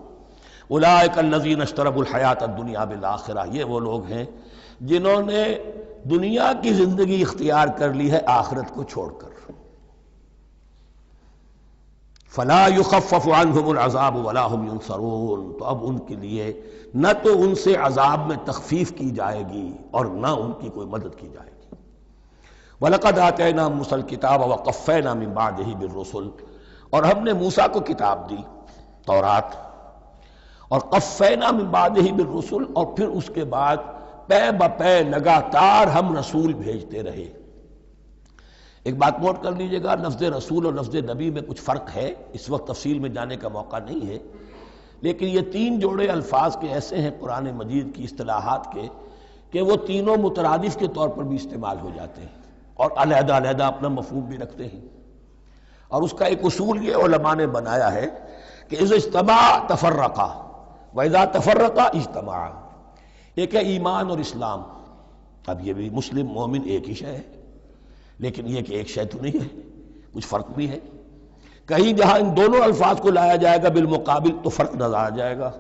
أُولَٰئِكَ الَّذِينَ اشْتَرَوُا الْحَيَاةَ الدُّنْيَا بِالْآخِرَةِ، یہ وہ لوگ ہیں جنہوں نے دنیا کی زندگی اختیار کر لی ہے آخرت کو چھوڑ کر۔ فَلَا يُخَفَّفُ عَنْهُمُ الْعَذَابُ وَلَا هُمْ يُنصَرُونَ، تو اب ان کے لیے نہ تو ان سے عذاب میں تخفیف کی جائے گی اور نہ ان کی کوئی مدد کی جائے گی۔ وَلَقَدْ آتَيْنَا مُوسَى الْكِتَابَ وَقَفَّيْنَا مِن بَعْدِهِ بِالرُّسُلِ، اور ہم نے موسیٰ کو کتاب دی تورات، اور قفینا من بعدہ بالرسل، اور پھر اس کے بعد پے بپے لگاتار ہم رسول بھیجتے رہے۔ ایک بات نوٹ کر لیجئے گا، لفظ رسول اور لفظ نبی میں کچھ فرق ہے، اس وقت تفصیل میں جانے کا موقع نہیں ہے، لیکن یہ تین جوڑے الفاظ کے ایسے ہیں قرآن مجید کی اصطلاحات کے کہ وہ تینوں مترادف کے طور پر بھی استعمال ہو جاتے ہیں اور علیحدہ علیحدہ اپنا مفہوم بھی رکھتے ہیں۔ اور اس کا ایک اصول یہ علماء نے بنایا ہے کہ اذا اجتمع تفرقا واذا تفرقا اجتمع۔ ایک ہے ایمان اور اسلام، اب یہ بھی مسلم مومن ایک ہی شے ہے، لیکن یہ کہ ایک شے تو نہیں ہے، کچھ فرق بھی ہے۔ کہیں جہاں ان دونوں الفاظ کو لایا جائے گا بالمقابل تو فرق نظر آ جائے گا،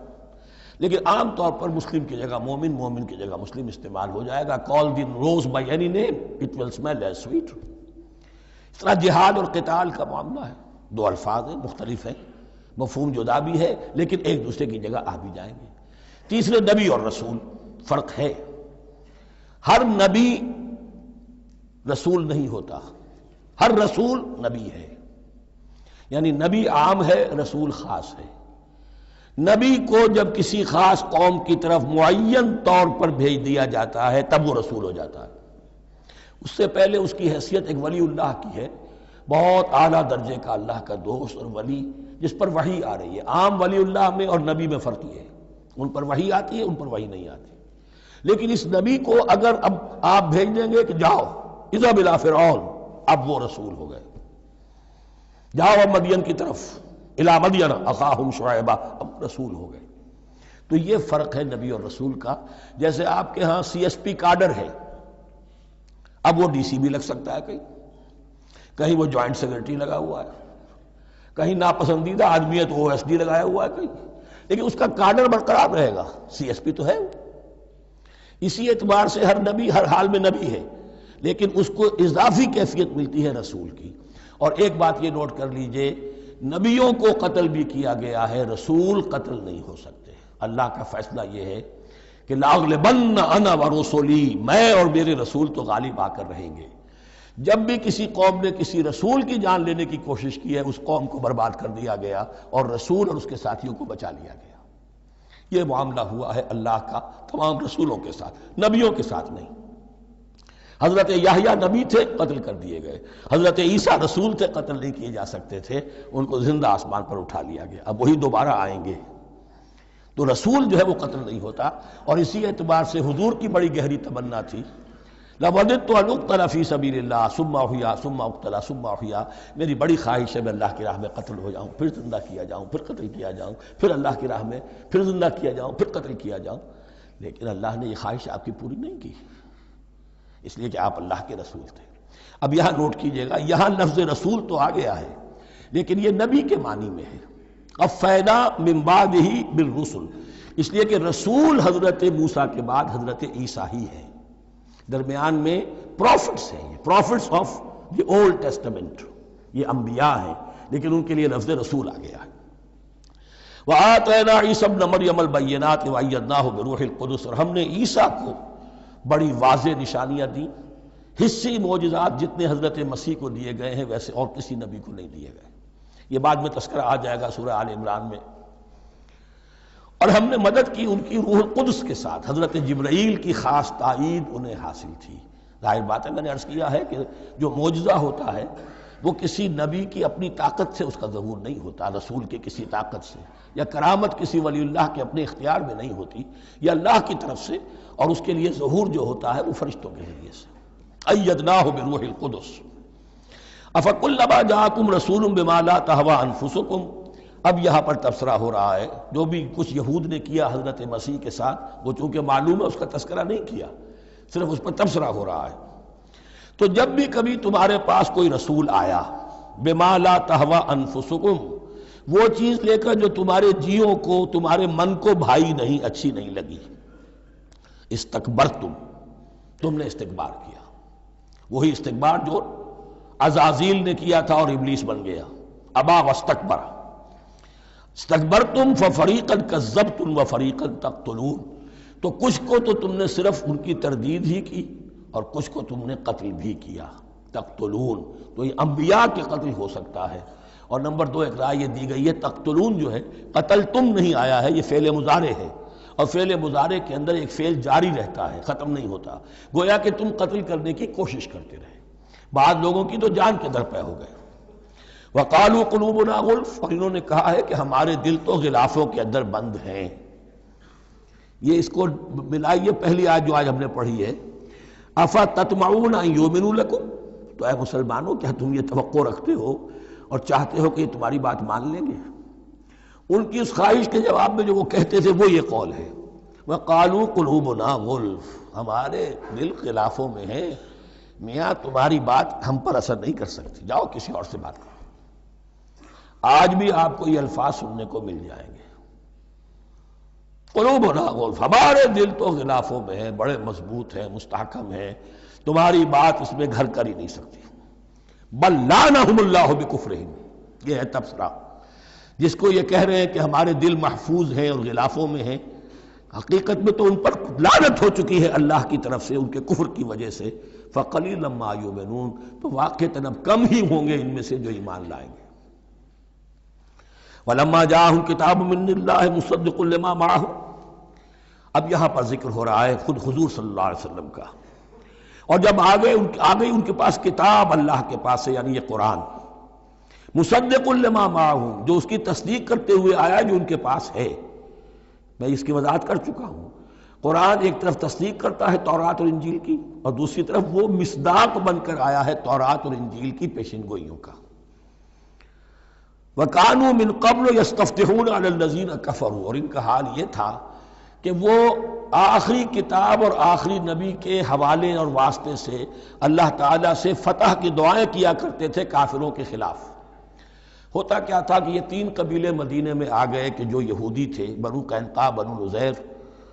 لیکن عام طور پر مسلم کی جگہ مومن، مومن کی جگہ مسلم استعمال ہو جائے گا۔ call the rose by any name it will smell as sweet۔ اس طرح جہاد اور قتال کا معاملہ ہے، دو الفاظ ہیں، مختلف ہیں، مفہوم جدا بھی ہے لیکن ایک دوسرے کی جگہ آ بھی جائیں گے۔ تیسرے نبی اور رسول، فرق ہے، ہر نبی رسول نہیں ہوتا، ہر رسول نبی ہے، یعنی نبی عام ہے، رسول خاص ہے۔ نبی کو جب کسی خاص قوم کی طرف معین طور پر بھیج دیا جاتا ہے تب وہ رسول ہو جاتا ہے، اس سے پہلے اس کی حیثیت ایک ولی اللہ کی ہے، بہت اعلیٰ درجے کا اللہ کا دوست اور ولی جس پر وحی آ رہی ہے۔ عام ولی اللہ میں اور نبی میں فرق یہ ہے، ان پر وحی آتی ہے، ان پر وحی نہیں آتی۔ لیکن اس نبی کو اگر اب آپ بھیج دیں گے کہ جاؤ اذهب الى فرعون، اب وہ رسول ہو گئے، جاؤ اب مدین کی طرف، الى مدین اخاہم شعیبا، اب رسول ہو گئے۔ تو یہ فرق ہے نبی اور رسول کا۔ جیسے آپ کے ہاں سی ایس پی کارڈر ہے، اب وہ ڈی سی بھی لگ سکتا ہے، کہیں وہ جوائنٹ سیکرٹری لگا ہوا ہے، کہیں ناپسندیدہ آدمی ہے تو او ایس ڈی لگایا ہوا ہے کہیں، لیکن اس کا کارڈر برقرار رہے گا، سی ایس پی تو ہے۔ اسی اعتبار سے ہر نبی ہر حال میں نبی ہے، لیکن اس کو اضافی کیفیت ملتی ہے رسول کی۔ اور ایک بات یہ نوٹ کر لیجئے، نبیوں کو قتل بھی کیا گیا ہے، رسول قتل نہیں ہو سکتے۔ اللہ کا فیصلہ یہ ہے کہ لاغلبن انا ورسولی، میں اور میرے رسول تو غالب آ کر رہیں گے۔ جب بھی کسی قوم نے کسی رسول کی جان لینے کی کوشش کی ہے اس قوم کو برباد کر دیا گیا اور رسول اور اس کے ساتھیوں کو بچا لیا گیا۔ یہ معاملہ ہوا ہے اللہ کا تمام رسولوں کے ساتھ، نبیوں کے ساتھ نہیں۔ حضرت یحییٰ نبی تھے، قتل کر دیے گئے. حضرت عیسیٰ رسول تھے، قتل نہیں کیے جا سکتے تھے، ان کو زندہ آسمان پر اٹھا لیا گیا. اب وہی دوبارہ آئیں گے. تو رسول جو ہے وہ قتل نہیں ہوتا. اور اسی اعتبار سے حضور کی بڑی گہری تمنا تھی، لَوَدِدتُّ أَنْ أُقْتَلَ فِي سَبِيلِ اللَّهِ ثُمَّ أُحْيَا ثُمَّ أُقْتَلَ ثُمَّ أُحْيَا. میری بڑی خواہش ہے میں اللہ کی راہ میں قتل ہو جاؤں، پھر زندہ کیا جاؤں، پھر قتل کیا جاؤں، پھر اللہ کی راہ میں پھر زندہ کیا جاؤں، پھر قتل کیا جاؤں. لیکن اللہ نے یہ خواہش آپ کی پوری نہیں کی، اس لیے کہ آپ اللہ کے رسول تھے. اب یہاں نوٹ کیجئے گا، یہاں لفظ رسول تو آ گیا ہے لیکن یہ نبی کے معنی میں ہے. قَفَّيْنَا مِن بَعْدِهِ بِالرُّسُلِ، اس لیے کہ رسول حضرت موسیٰ کے بعد حضرت عیسیٰ ہی ہے. درمیان میں پروفٹس ہیں، یہ prophets of the Old Testament, یہ انبیاء ہیں، لیکن ان کے لیے لفظ رسول آ گیا ہے. وَآتَيْنَا عِيسَى ابْنَ مَرْيَمَ الْبَيِّنَاتِ وَأَيَّدْنَاهُ بِرُوحِ الْقُدُسِ، اور ہم نے عیسیٰ کو بڑی واضح نشانیاں دیں. حصی معجزات جتنے حضرت مسیح کو دیے گئے ہیں ویسے اور کسی نبی کو نہیں دیے گئے. یہ بعد میں تذکرہ آ جائے گا سورہ آل عمران میں. اور ہم نے مدد کی ان کی روح القدس کے ساتھ، حضرت جبرائیل کی خاص تائید انہیں حاصل تھی. ظاہر بات ہے، میں نے عرض کیا ہے کہ جو معجزہ ہوتا ہے وہ کسی نبی کی اپنی طاقت سے اس کا ظہور نہیں ہوتا، رسول کی کسی طاقت سے، یا کرامت کسی ولی اللہ کے اپنے اختیار میں نہیں ہوتی، یا اللہ کی طرف سے. اور اس کے لیے ظہور جو ہوتا ہے وہ فرشتوں کے ذریعے سے. أَيَّدْنَاهُ بِرُوحِ الْقُدُسِ أَفَكُلَّمَا جَاءَكُمْ رَسُولٌ بِمَا لَا تَهْوَىٰ أَنفُسُكُمْ. اب یہاں پر تبصرہ ہو رہا ہے جو بھی کچھ یہود نے کیا حضرت مسیح کے ساتھ، وہ چونکہ معلوم ہے اس کا تذکرہ نہیں کیا، صرف اس پر تبصرہ ہو رہا ہے. تو جب بھی کبھی تمہارے پاس کوئی رسول آیا، بِمَا لَا تَهْوَىٰ أَنفُسُكُمْ، وہ چیز لے کر جو تمہارے جیوں کو، تمہارے من کو بھائی نہیں، اچھی نہیں لگی، استکبرتم، تم نے استکبار کیا. وہی استکبار جو عزازیل نے کیا تھا اور ابلیس بن گیا. ابا واستکبر. استکبرتم ففریقا کذبتم وفریقا تقتلون. تو کچھ کو تو تم نے صرف ان کی تردید ہی کی اور کچھ کو تم نے قتل بھی کیا. تقتلون، تو یہ انبیاء کے قتل ہو سکتا ہے. اور نمبر 2 ایک رائے یہ دی گئی ہے، تقتلون جو ہے قتل تم نہیں آیا ہے، یہ فعل مضارع ہے، اور فعل مضارع کے اندر ایک فعل جاری رہتا ہے، ختم نہیں ہوتا. گویا کہ تم قتل کرنے کی کوشش کرتے رہے. بعض لوگوں کی تو جان کے در پہ ہو گئے. وَقَالُوا قُلُوبُنَا غُلْفٌ، اور انہوں نے کہا ہے کہ ہمارے دل تو غلافوں کے اندر بند ہیں. یہ اس کو ملائیے پہلی آیت جو آج ہم نے پڑھی ہے، أَفَتَطْمَعُونَ أَن يُؤْمِنُوا لَكُمْ. تو اے مسلمانوں، کیا تم یہ توقع رکھتے ہو اور چاہتے ہو کہ یہ تمہاری بات مان لیں گے؟ ان کی اس خواہش کے جواب میں جو وہ کہتے تھے وہ یہ قول ہے، وَقَالُوا قُلُوبُنَا غُلْفٌ، ہمارے دل غلافوں میں ہیں، میاں تمہاری بات ہم پر اثر نہیں کر سکتی، جاؤ کسی اور سے بات کرو. آج بھی آپ کو یہ الفاظ سننے کو مل جائیں گے، قلوبنا غلف، ہمارے دل تو غلافوں میں ہیں، بڑے مضبوط ہیں، مستحکم ہیں، تمہاری بات اس میں گھر کر ہی نہیں سکتی. بل لعنہم اللہ بکفرہم، یہ ہے تبصرہ. جس کو یہ کہہ رہے ہیں کہ ہمارے دل محفوظ ہیں اور غلافوں میں ہیں، حقیقت میں تو ان پر لعنت ہو چکی ہے اللہ کی طرف سے ان کے کفر کی وجہ سے. فقلیلا ما یؤمنون، تو واقعتاً اب کم ہی ہوں گے ان میں سے جو ایمان لائیں گے. وَلَمَّا جَاءَهُمْ كِتَابٌ مِّنْ اللَّهِ مُصَدِّقٌ لِّمَا مَعَهُمْ. اب یہاں پر ذکر ہو رہا ہے خود حضور صلی اللہ علیہ وسلم کا. اور جب آ گئی ان کے پاس کتاب اللہ کے پاس سے، یعنی یہ قرآن، مصدق لما معہم، جو اس کی تصدیق کرتے ہوئے آیا جو ان کے پاس ہے. میں اس کی وضاحت کر چکا ہوں. قرآن ایک طرف تصدیق کرتا ہے تورات اور انجیل کی، اور دوسری طرف وہ مصداق بن کر آیا ہے تورات اور انجیل کی پیشن گوئیوں کا. وَكَانُوا مِن قَبْلُ يَسْتَفْتِحُونَ عَلَى الَّذِينَ كَفَرُوا، اور ان کا حال یہ تھا کہ وہ آخری کتاب اور آخری نبی کے حوالے اور واسطے سے اللہ تعالیٰ سے فتح کی دعائیں کیا کرتے تھے کافروں کے خلاف. ہوتا کیا تھا کہ یہ 3 قبیلے مدینے میں آ گئے کہ جو یہودی تھے، بنو قینقاع، بنو نذیر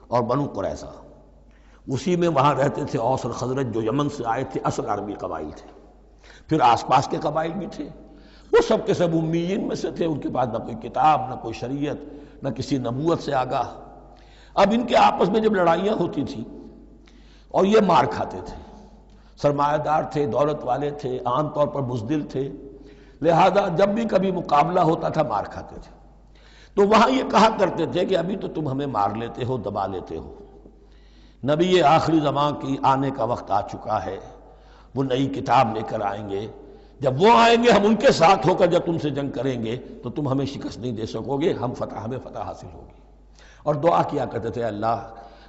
اور بنو قریظہ. اسی میں وہاں رہتے تھے اوس اور خزرج جو یمن سے آئے تھے، اصل عربی قبائل تھے. پھر آس پاس کے قبائل بھی تھے، وہ سب کے سب امیین میں سے تھے، ان کے پاس نہ کوئی کتاب، نہ کوئی شریعت، نہ کسی نبوت سے آگاہ. اب ان کے آپس میں جب لڑائیاں ہوتی تھیں اور یہ مار کھاتے تھے، سرمایہ دار تھے، دولت والے تھے، عام طور پر بزدل تھے، لہذا جب بھی کبھی مقابلہ ہوتا تھا مار کھاتے تھے. تو وہاں یہ کہا کرتے تھے کہ ابھی تو تم ہمیں مار لیتے ہو، دبا لیتے ہو، نبی آخری زمان کی آنے کا وقت آ چکا ہے، وہ نئی کتاب لے کر آئیں گے، جب وہ آئیں گے ہم ان کے ساتھ ہو کر جب تم سے جنگ کریں گے تو تم ہمیں شکست نہیں دے سکو گے، ہمیں فتح حاصل ہوگی۔ اور دعا کیا کرتے تھے اللہ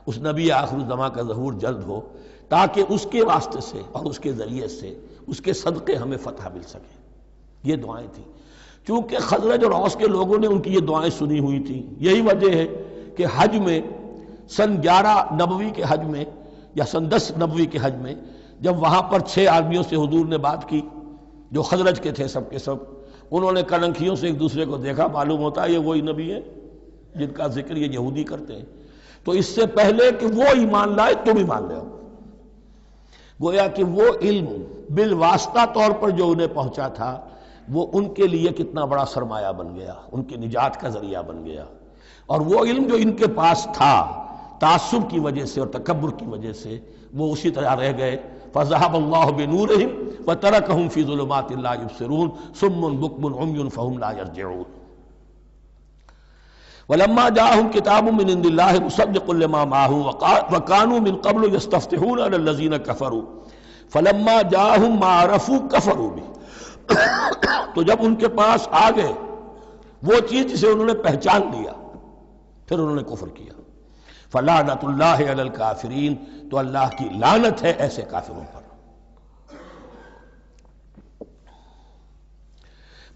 اس نبی آخر الزماں کا ظہور جلد ہو تاکہ اس کے واسطے سے اور اس کے ذریعے سے اس کے صدقے ہمیں فتح مل سکے۔ یہ دعائیں تھیں۔ چونکہ خزرج اور اوس کے لوگوں نے ان کی یہ دعائیں سنی ہوئی تھیں، یہی وجہ ہے کہ حج میں سن 11 نبوی کے حج میں یا سن 10 نبوی کے حج میں جب وہاں پر 6 آدمیوں سے حضور نے بات کی جو خزرج کے تھے سب کے سب، انہوں نے کلنکھیوں سے ایک دوسرے کو دیکھا، معلوم ہوتا ہے یہ وہی نبی ہیں جن کا ذکر یہ یہودی کرتے ہیں، تو اس سے پہلے کہ وہ ایمان لائے تم ایمان لے آؤ۔ گویا کہ وہ علم بالواسطہ طور پر جو انہیں پہنچا تھا وہ ان کے لیے کتنا بڑا سرمایہ بن گیا، ان کی نجات کا ذریعہ بن گیا۔ اور وہ علم جو ان کے پاس تھا تعصب کی وجہ سے اور تکبر کی وجہ سے وہ اسی طرح رہ گئے۔ فَذَهَبَ اللَّهُ بِنُورِهِمْ وَتَرَكَهُمْ فِي ظُلُمَاتٍ لَا يُبْصِرُونَ صُمٌّ بُكْمٌ عُمْيٌ فَهُمْ لَا يَرْجِعُونَ۔ وَلَمَّا جَاءَهُمْ كِتَابٌ مِّنْ عِندِ اللَّهِ مُصَدِّقٌ لِّمَا مَعَهُمْ وَكَانُوا مِن قَبْلُ يَسْتَفْتِحُونَ عَلَى الَّذِينَ كَفَرُوا فَلَمَّا جَاءَهُم مَّا عَرَفُوا كَفَرُوا بِهِ، تو جب ان کے پاس آ گئے وہ چیز جسے انہوں نے پہچان لیا پھر انہوں نے کفر کیا۔ فَلَعْنَةُ اللَّهِ عَلَى الْكَافِرِينَ، تو اللہ کی لعنت ہے ایسے کافروں پر۔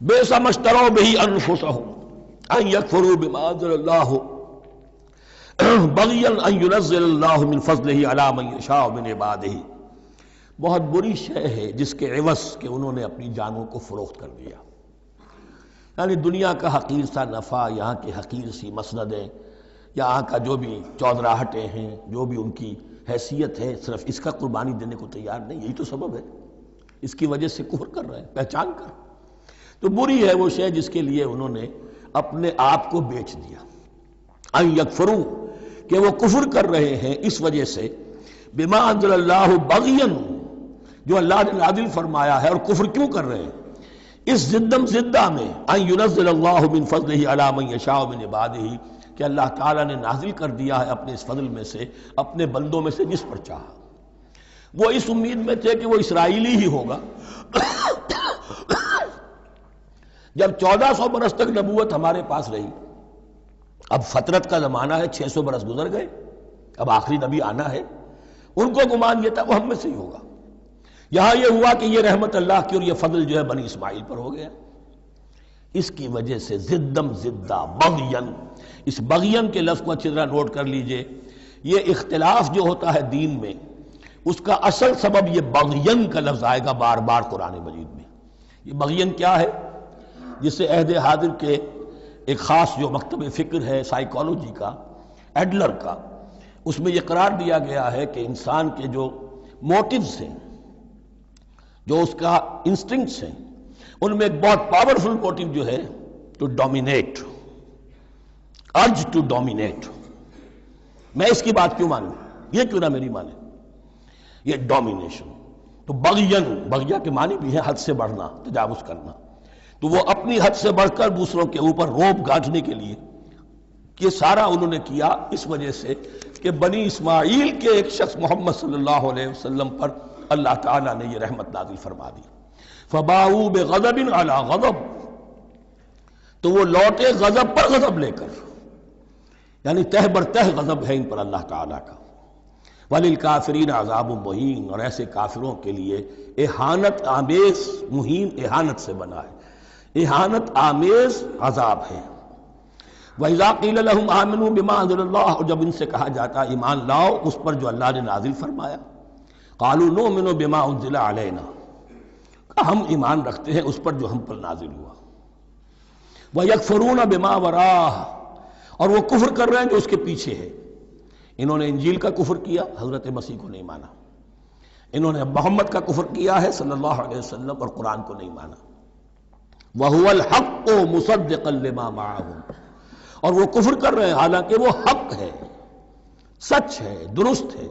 بِئْسَ مَا اشْتَرَوْا بِهِ أَنفُسَهُمْ أَن يَكْفُرُوا بِمَا أَنزَلَ اللَّهُ بَغْيًا أَن يُنَزِّلَ اللَّهُ مِن فَضْلِهِ عَلَىٰ مَن يَشَاءُ مِنْ عِبَادِهِ۔ بہت بری شے ہے جس کے عوض کہ انہوں نے اپنی جانوں کو فروخت کر دیا، یعنی دنیا کا حقیر سا نفع، یہاں کی حقیر سی مسندیں، یہاں کا جو بھی چودراہٹیں ہیں، جو بھی ان کی حیثیت ہے، صرف اس کا قربانی دینے کو تیار نہیں۔ یہی تو سبب ہے، اس کی وجہ سے کفر کر رہے ہیں پہچان کر۔ تو بری ہے وہ شے جس کے لیے انہوں نے اپنے آپ کو بیچ دیا۔ ان یکفروا، کہ وہ کفر کر رہے ہیں اس وجہ سے، بما انزل اللہ بغیًا، جو اللہ نے نازل فرمایا ہے، اور کفر کیوں کر رہے ہیں اس زدم زدہ میں، ان ینزل اللہ من فضلہ علی من یشاء من عبادہ، کہ اللہ تعالیٰ نے نازل کر دیا ہے اپنے اس فضل میں سے اپنے بندوں میں سے جس پر چاہا۔ وہ اس امید میں تھے کہ وہ اسرائیلی ہی ہوگا۔ جب 1400 برس تک نبوت ہمارے پاس رہی، اب فترت کا زمانہ ہے، 600 برس گزر گئے، اب آخری نبی آنا ہے، ان کو گمان یہ تھا وہ ہم میں سے ہی ہوگا۔ یہاں یہ ہوا کہ یہ رحمت اللہ کی اور یہ فضل جو ہے بنی اسماعیل پر ہو گیا۔ اس کی وجہ سے زدم زدہ بغین، اس بغین کے لفظ کو اچھی طرح نوٹ کر لیجئے، یہ اختلاف جو ہوتا ہے دین میں اس کا اصل سبب یہ بغین کا لفظ آئے گا بار بار قرآن مجید میں۔ یہ بغین کیا ہے؟ جسے عہد حاضر کے ایک خاص جو مکتب فکر ہے سائیکالوجی کا، ایڈلر کا، اس میں یہ قرار دیا گیا ہے کہ انسان کے جو موٹیوز ہیں، جو اس کا انسٹنکٹس ہیں، ان میں ایک بہت پاورفل موٹیو جو ہے to dominate, urge to dominate. میں اس کی بات کیوں مانوں، یہ کیوں نہ میری مانے، یہ ڈومینیشن۔ تو بغین، بغیہ کے معنی بھی ہے حد سے بڑھنا، تجاوز کرنا۔ تو وہ اپنی حد سے بڑھ کر دوسروں کے اوپر روب گاٹھنے کے لیے یہ سارا انہوں نے کیا، اس وجہ سے کہ بنی اسماعیل کے ایک شخص محمد صلی اللہ علیہ وسلم پر اللہ تعالیٰ نے یہ رحمت نازل فرما دی۔ فباؤوا بغضب علی غضب، تو وہ لوٹے غضب پر غضب لے کر، یعنی تہ بر تہ غضب ہے ان پر اللہ تعالیٰ کا۔ وَلِلْكَافِرِينَ عَذَابٌ مُّهِينٌ، اور ایسے کافروں کے لیے اہانت آمیز، مہین اہانت سے بنا ہے، اہانت آمیز عذاب ہے۔ وَإِذَا قِيلَ لَهُمْ آمِنُوا بِمَا أَنزَلَ اللَّهُ، اور جب ان سے کہا جاتا ایمان لاؤ اس پر جو اللہ نے نازل فرمایا، قَالُوا نُؤْمِنُ بِمَا أُنزِلَ عَلَيْنَا، ہم ایمان رکھتے ہیں اس پر جو ہم پر نازل ہوا۔ وَيَكْفُرُونَ بِمَا وَرَاءَهُ، اور وہ کفر کر رہے ہیں جو اس کے پیچھے ہے۔ انہوں نے انجیل کا کفر کیا، حضرت مسیح کو نہیں مانا۔ انہوں نے محمد کا کفر کیا ہے صلی اللہ علیہ وسلم، اور قرآن کو نہیں مانا۔ وَهُوَ الْحَقُّ مُصَدِّقًا لِمَا مَعَهُمْ، اور وہ کفر کر رہے ہیں حالانکہ وہ حق ہے، سچ ہے، درست ہے،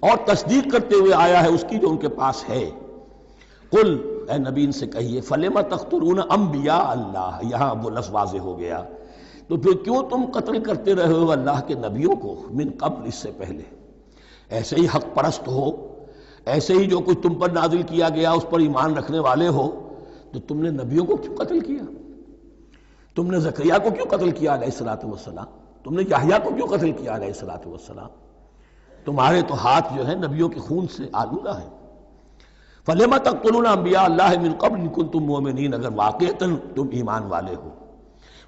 اور تصدیق کرتے ہوئے آیا ہے اس کی جو ان کے پاس ہے۔ قل، اے نبی ان سے کہیے، فَلِمَ تَقْتُلُونَ أَنبِيَاءَ اللَّهِ، یہاں وہ لفظ واضح ہو گیا، تو پھر کیوں تم قتل کرتے رہے ہو اللہ کے نبیوں کو، من قبل، اس سے پہلے۔ ایسے ہی حق پرست ہو، ایسے ہی جو کچھ تم پر نازل کیا گیا اس پر ایمان رکھنے والے ہو تو تم نے نبیوں کو کیوں قتل کیا؟ تم نے زکریا کو کیوں قتل کیا علیہ الصلوۃ والسلام؟ تم نے یحییٰ کو کیوں قتل کیا علیہ الصلوۃ والسلام؟ تمہارے تو ہاتھ جو ہے نبیوں کے خون سے آلودہ ہیں۔ فَلِمَ تَقْتُلُونَ أَنبِيَاءَ اللَّهِ مِن قَبْلِ إِن كُنتُم مُؤْمِنِينَ، اگر واقعتاً تم ایمان والے ہو۔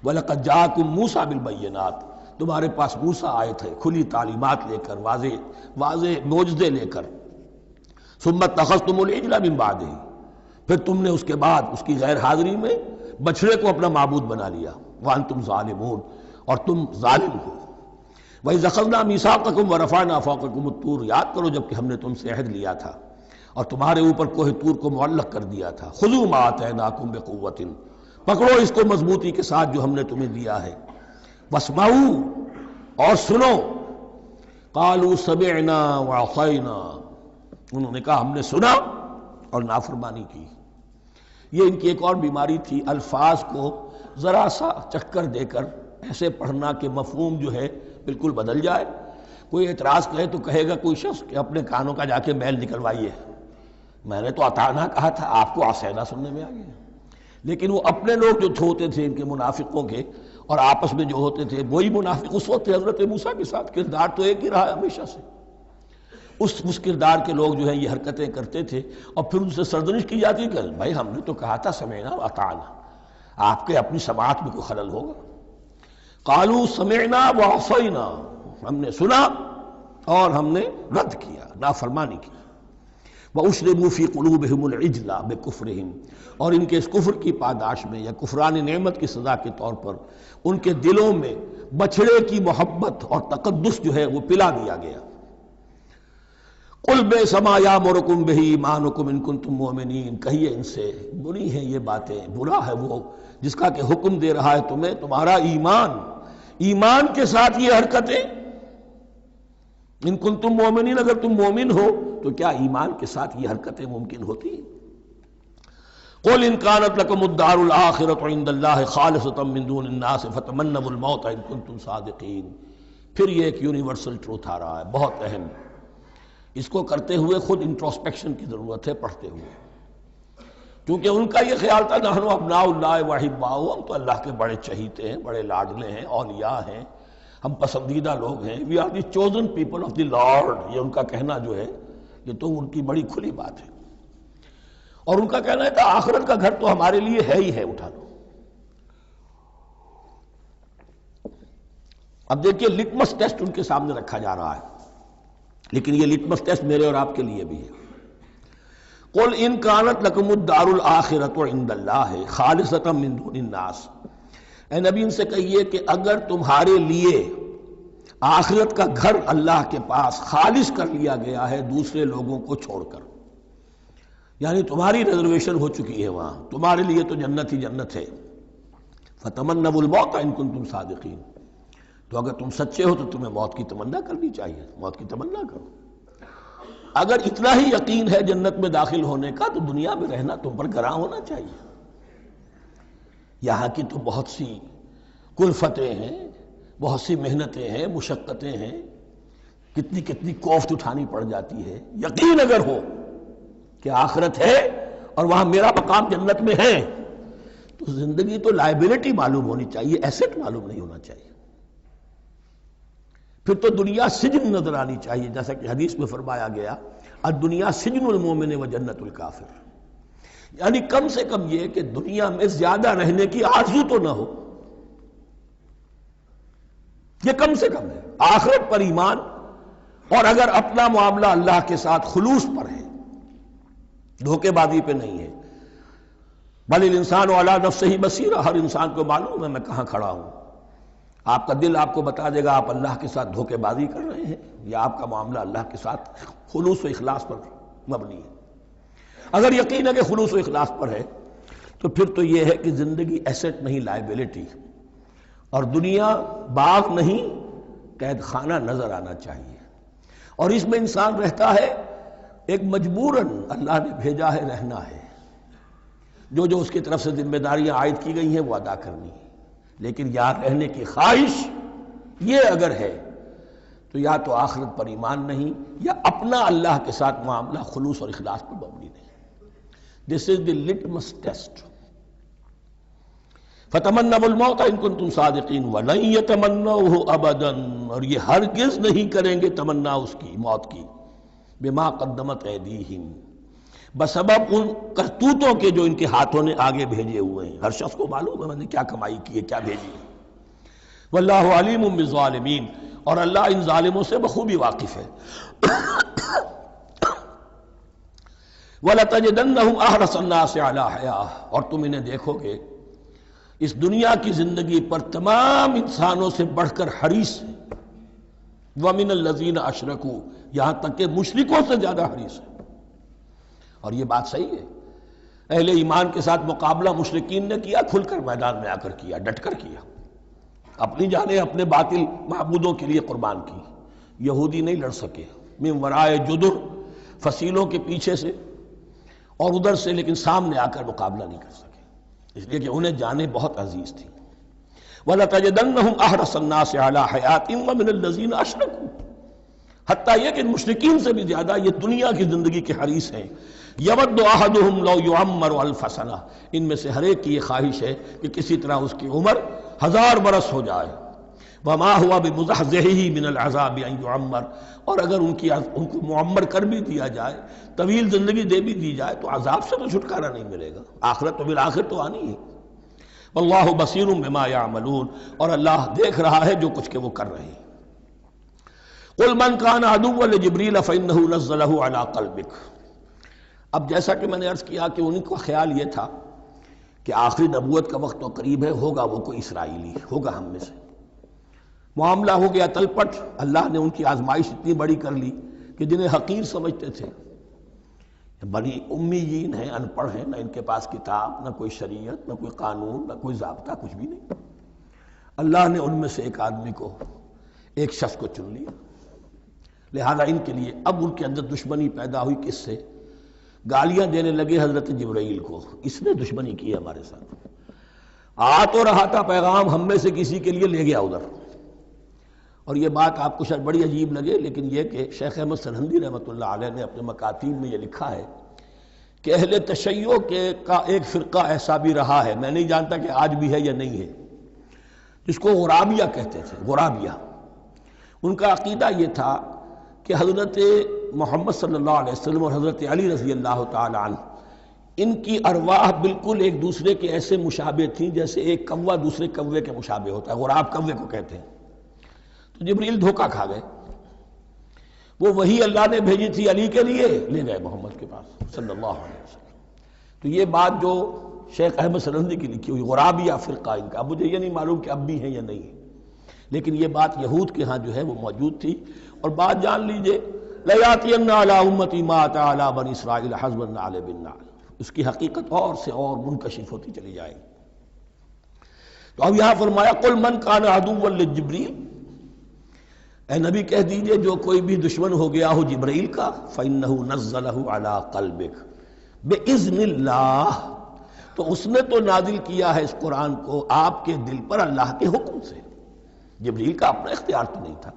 وَلَقَدْ جَاءَكُم مُوسَىٰ بِالْبَيِّنَاتِ، تمہارے پاس موسیٰ آئے تھے کھلی تعلیمات لے کر، واضح معجزے لے کر۔ ثُمَّ اتَّخَذْتُمُ الْعِجْلَ مِن بَعْدِهِ، پھر تم نے اس کے بعد اس کی غیر حاضری میں بچڑے کو اپنا معبود بنا لیا۔ وَأَنْتُمْ ظَالِمُونَ، اور تم ظالم ہو۔ وَإِذْ أَخَذْنَا مِيثَاقَكُمْ وَرَفَعْنَا فَوْقَكُمُ الطُّورَ، یاد کرو جب کہ ہم نے تم سے عہد لیا تھا اور تمہارے اوپر کوہ طور کو معلق کر دیا تھا۔ خُذُوا مَا آتَيْنَاكُمْ بِقُوَّةٍ، پکڑو اس کو مضبوطی کے ساتھ جو ہم نے تمہیں دیا ہے۔ وَاسْمَعُوا، اور سنو۔ قَالُوا سَمِعْنَا وَعَصَيْنَا، انہوں نے کہا ہم نے سنا اور نافرمانی کی۔ یہ ان کی ایک اور بیماری تھی، الفاظ کو ذرا سا چکر دے کر ایسے پڑھنا کہ مفہوم جو ہے بالکل بدل جائے۔ کوئی اعتراض کرے تو کہے گا کوئی شخص کہ اپنے کانوں کا جا کے میل نکلوائیے، میں نے تو اطعنا کہا تھا، آپ کو عصینا سننے میں آ گیا۔ لیکن وہ اپنے لوگ جو ہوتے تھے ان کے منافقوں کے، اور آپس میں جو ہوتے تھے وہی منافق اس وقت حضرت موسیٰ کے ساتھ، کردار تو ایک ہی رہا ہے ہمیشہ سے۔ اس کردار کے لوگ جو ہیں یہ حرکتیں کرتے تھے، اور پھر ان سے سرزنش کی جاتی کہ بھائی ہم نے تو کہا تھا سمعنا واطعنا، آپ کے اپنی سماعت میں کوئی خلل ہوگا۔ قالوا سمعنا وعصینا، ہم نے سنا اور ہم نے رد کیا، نافرمانی کی۔ وَأُشْرِبُوا فِي قُلُوبِهِمُ الْعِجْلَ بِكُفْرِهِمْ، اور ان کے اس کفر کی پاداش میں یا کفران نعمت کی سزا کے طور پر ان کے دلوں میں بچھڑے کی محبت اور تقدس جو ہے وہ پلا دیا گیا۔ قُلْ بِئْسَ مَا يَأْمُرُكُمْ بِهِ إِيمَانُكُمْ إِن كُنتُم مُؤْمِنِينَ، کہیے ان سے بری ہیں یہ باتیں، برا ہے وہ جس کا کہ حکم دے رہا ہے تمہیں تمہارا ایمان کے ساتھ یہ حرکتیں۔ ان کنتم مومنین، اگر تم مومن ہو تو کیا ایمان کے ساتھ یہ حرکتیں ممکن ہوتی ہیں؟ قُلْ إِن كَانَتْ لَكُمُ الدَّارُ الْآخِرَةُ عِندَ اللَّهِ خَالِصَةً مِّن دُونِ النَّاسِ فَتَمَنَّوُا الْمَوْتَ إِن كُنتُمْ صَادِقِينَ۔ پھر یہ ایک یونیورسل ٹروتھ آ رہا ہے، بہت اہم۔ اس کو کرتے ہوئے خود انٹروسپیکشن کی ضرورت ہے، پڑھتے ہوئے، کیونکہ ان کا یہ خیال تھا نحن ابناء اللہ وحباؤہ، ہم تو اللہ کے بڑے چہیتے ہیں، بڑے لاڈلے ہیں، اولیاء ہیں، ہم پسندیدہ لوگ ہیں، we are the chosen people of the Lord. یہ ان کا کہنا جو ہے یہ تو ان کی بڑی کھلی بات ہے، اور ان کا کہنا ہے کہ آخرت کا گھر تو ہمارے لیے ہے ہی ہے، اٹھا لو۔ اب دیکھیے لٹمس ٹیسٹ ان کے سامنے رکھا جا رہا ہے، لیکن یہ لٹمس ٹیسٹ میرے اور آپ کے لیے بھی ہے۔ قُلْ إِن كَانَتْ لَكُمُ الدَّارُ الْآخِرَةُ عِندَ اللَّهِ خَالِصَةً مِّن دُونِ النَّاسِ، اے نبی ان سے کہیے کہ اگر تمہارے لیے آخرت کا گھر اللہ کے پاس خالص کر لیا گیا ہے دوسرے لوگوں کو چھوڑ کر، یعنی تمہاری ریزرویشن ہو چکی ہے وہاں، تمہارے لیے تو جنت ہی جنت ہے، فَتَمَنَّوُا الْمَوْتَ إِن كُنتُمْ صَادِقِينَ، تو اگر تم سچے ہو تو تمہیں موت کی تمنا کرنی چاہیے، موت کی تمنا کرو۔ اگر اتنا ہی یقین ہے جنت میں داخل ہونے کا تو دنیا میں رہنا تم پر گراں ہونا چاہیے۔ یہاں کی تو بہت سی کلفتیں ہیں، بہت سی محنتیں ہیں، مشقتیں ہیں، کتنی کتنی کوفت اٹھانی پڑ جاتی ہے۔ یقین اگر ہو کہ آخرت ہے اور وہاں میرا مقام جنت میں ہے تو زندگی تو لائبلٹی معلوم ہونی چاہیے، ایسٹ معلوم نہیں ہونا چاہیے۔ پھر تو دنیا سجن نظر آنی چاہیے، جیسا کہ حدیث میں فرمایا گیا الدنیا سجن المومن و جنت الکافر، یعنی کم سے کم یہ کہ دنیا میں زیادہ رہنے کی آرزو تو نہ ہو، یہ کم سے کم ہے۔ آخرت پر ایمان، اور اگر اپنا معاملہ اللہ کے ساتھ خلوص پر ہے، دھوکے بازی پہ نہیں ہے، بل الانسان علی نفسہ بصیرہ، ہر انسان کو معلوم ہے میں کہاں کھڑا ہوں۔ آپ کا دل آپ کو بتا دے گا آپ اللہ کے ساتھ دھوکے بازی کر رہے ہیں یا آپ کا معاملہ اللہ کے ساتھ خلوص و اخلاص پر مبنی ہے۔ اگر یقین ہے کہ خلوص و اخلاص پر ہے تو پھر تو یہ ہے کہ زندگی ایسٹ نہیں لائبلٹی، اور دنیا باغ نہیں قید خانہ نظر آنا چاہیے، اور اس میں انسان رہتا ہے ایک مجبوراً اللہ نے بھیجا ہے رہنا ہے، جو جو اس کی طرف سے ذمہ داریاں عائد کی گئی ہیں وہ ادا کرنی ہے، لیکن یہاں رہنے کی خواہش یہ اگر ہے تو یا تو آخرت پر ایمان نہیں یا اپنا اللہ کے ساتھ معاملہ خلوص اور اخلاص پر مبنی نہیں. دس از دی لٹمس ٹیسٹ. فَتَمَنَّوُا الْمَوْتَ إِن كُنتُمْ صَادِقِينَ وَلَن يَتَمَنَّوْهُ أَبَدًا، اور یہ ہرگز نہیں کریں گے تمنا اس کی موت کی، بِمَا قَدَّمَتْ أَيْدِيهِمْ، بسبب ان کرتوتوں کے جو ان کے ہاتھوں نے آگے بھیجے ہوئے ہیں. ہر شخص کو معلوم ہے میں نے کیا کمائی کی ہے، کیا بھیجی ہے. واللہ علیم بالظالمین، اور اللہ ان ظالموں سے بخوبی واقف ہے. وَلَتَجِدَنَّهُمْ أَحْرَصَ النَّاسِ عَلَىٰ حَيَاةٍ، اور تم انہیں دیکھو گے اس دنیا کی زندگی پر تمام انسانوں سے بڑھ کر حریص ہے. وَمِنَ الَّذِينَ أَشْرَكُوا، یہاں تک کہ مشرکوں سے زیادہ حریص ہے. اور یہ بات صحیح ہے. اہل ایمان کے ساتھ مقابلہ مشرکین نے کیا، کھل کر میدان میں آ کر کیا، ڈٹ کر کیا، اپنی جانیں اپنے باطل معبودوں کے لیے قربان کی. یہودی نہیں لڑ سکے، من ورائے جدر، فصیلوں کے پیچھے سے اور ادھر سے، لیکن سامنے آ کر مقابلہ نہیں کر سکے، اس لیے کہ انہیں جانیں بہت عزیز تھی. وَلَتَجِدَنَّهُمْ أَحْرَصَ النَّاسِ عَلَىٰ حَيَاةٍ وَمِنَ الَّذِينَ أَشْرَكُوا، حتیٰ یہ کہ مشرکین سے بھی زیادہ یہ دنیا کی زندگی کے حریص ہیں. یود احدہم لو یعمر الف سنہ، ان میں سے ہر ایک کی یہ خواہش ہے کہ کسی طرح اس کی عمر 1000 برس ہو جائے. وما ہوا بمزحزحہ من العذاب ان یعمر، اور اگر ان کو معمر کر بھی دیا جائے، طویل زندگی دے بھی دی جائے، تو عذاب سے تو چھٹکارا نہیں ملے گا. آخرت تو بالآخر تو آنی ہے. واللہ بصیر بما یعملون، اور اللہ دیکھ رہا ہے جو کچھ کہ وہ کر رہے ہیں. قل من کان عدوا لجبریل فانہ نزلہ علی قلبک. اب جیسا کہ میں نے عرض کیا کہ ان کا خیال یہ تھا کہ آخری نبوت کا وقت تو قریب ہے، ہوگا وہ کوئی اسرائیلی، ہوگا ہم میں سے. معاملہ ہو گیا تلپٹ. اللہ نے ان کی آزمائش اتنی بڑی کر لی کہ جنہیں حقیر سمجھتے تھے، بڑی امیین ہیں، ان پڑھ ہیں، نہ ان کے پاس کتاب، نہ کوئی شریعت، نہ کوئی قانون، نہ کوئی ضابطہ، کچھ بھی نہیں. اللہ نے ان میں سے ایک آدمی کو، ایک شخص کو چن لیا. لہذا ان کے لیے اب ان کے اندر دشمنی پیدا ہوئی. کس سے؟ گالیاں دینے لگے حضرت جبرائیل کو، اس نے دشمنی کی ہے ہمارے ساتھ. آ تو رہا تھا پیغام ہم میں سے کسی کے لیے، لے گیا ادھر. اور یہ بات آپ کو شاید بڑی عجیب لگے، لیکن یہ کہ شیخ احمد سرہندی رحمۃ اللہ علیہ نے اپنے مکاتیب میں یہ لکھا ہے کہ اہل تشیع کا ایک فرقہ ایسا بھی رہا ہے، میں نہیں جانتا کہ آج بھی ہے یا نہیں ہے، جس کو غرابیہ کہتے تھے. غرابیہ، ان کا عقیدہ یہ تھا کہ حضرت محمد صلی اللہ علیہ وسلم اور حضرت علی رضی اللہ تعالی عنہ، ان کی ارواح بالکل ایک دوسرے کے ایسے مشابہ تھیں جیسے ایک کوا دوسرے کوے کے مشابہ ہوتا ہے. غراب کوے کو کہتے ہیں. تو جبریل دھوکہ کھا گئے. وہ وہی اللہ نے بھیجی تھی علی کے لیے، لے گئے محمد کے پاس صلی اللہ علیہ وسلم. تو یہ بات جو شیخ احمد سرہندی کی لکھی ہوئی غرابیہ فرقہ ان کا، مجھے یہ نہیں معلوم کہ اب بھی ہیں یا نہیں ہے، لیکن یہ بات یہود کے ہاں جو ہے وہ موجود تھی. اور بات جان لیجئے، لَيَأْتِيَنَّ عَلَىٰ أُمَّتِي مَا أَتَىٰ عَلَىٰ بَنِي إِسْرَائِيلَ حَسْبَ النَّعْلِ بِالنَّعْلِ، اس کی حقیقت اور سے اور منکشف ہوتی چلی جائے گی. تو اب یہاں فرمایا قُلْ مَنْ كَانَ عَدُوًّا لِجِبْرِيلَ، اے نبی کہہ دیجئے جو کوئی بھی دشمن ہو گیا ہو جبرائیل کا، فَإِنَّهُ نَزَّلَهُ عَلَىٰ قَلْبِكَ بِإِذْنِ اللَّهِ، تو اس نے تو نازل کیا ہے اس قرآن کو آپ کے دل پر اللہ کے حکم سے. جبرائیل کا اپنا اختیار تو نہیں تھا.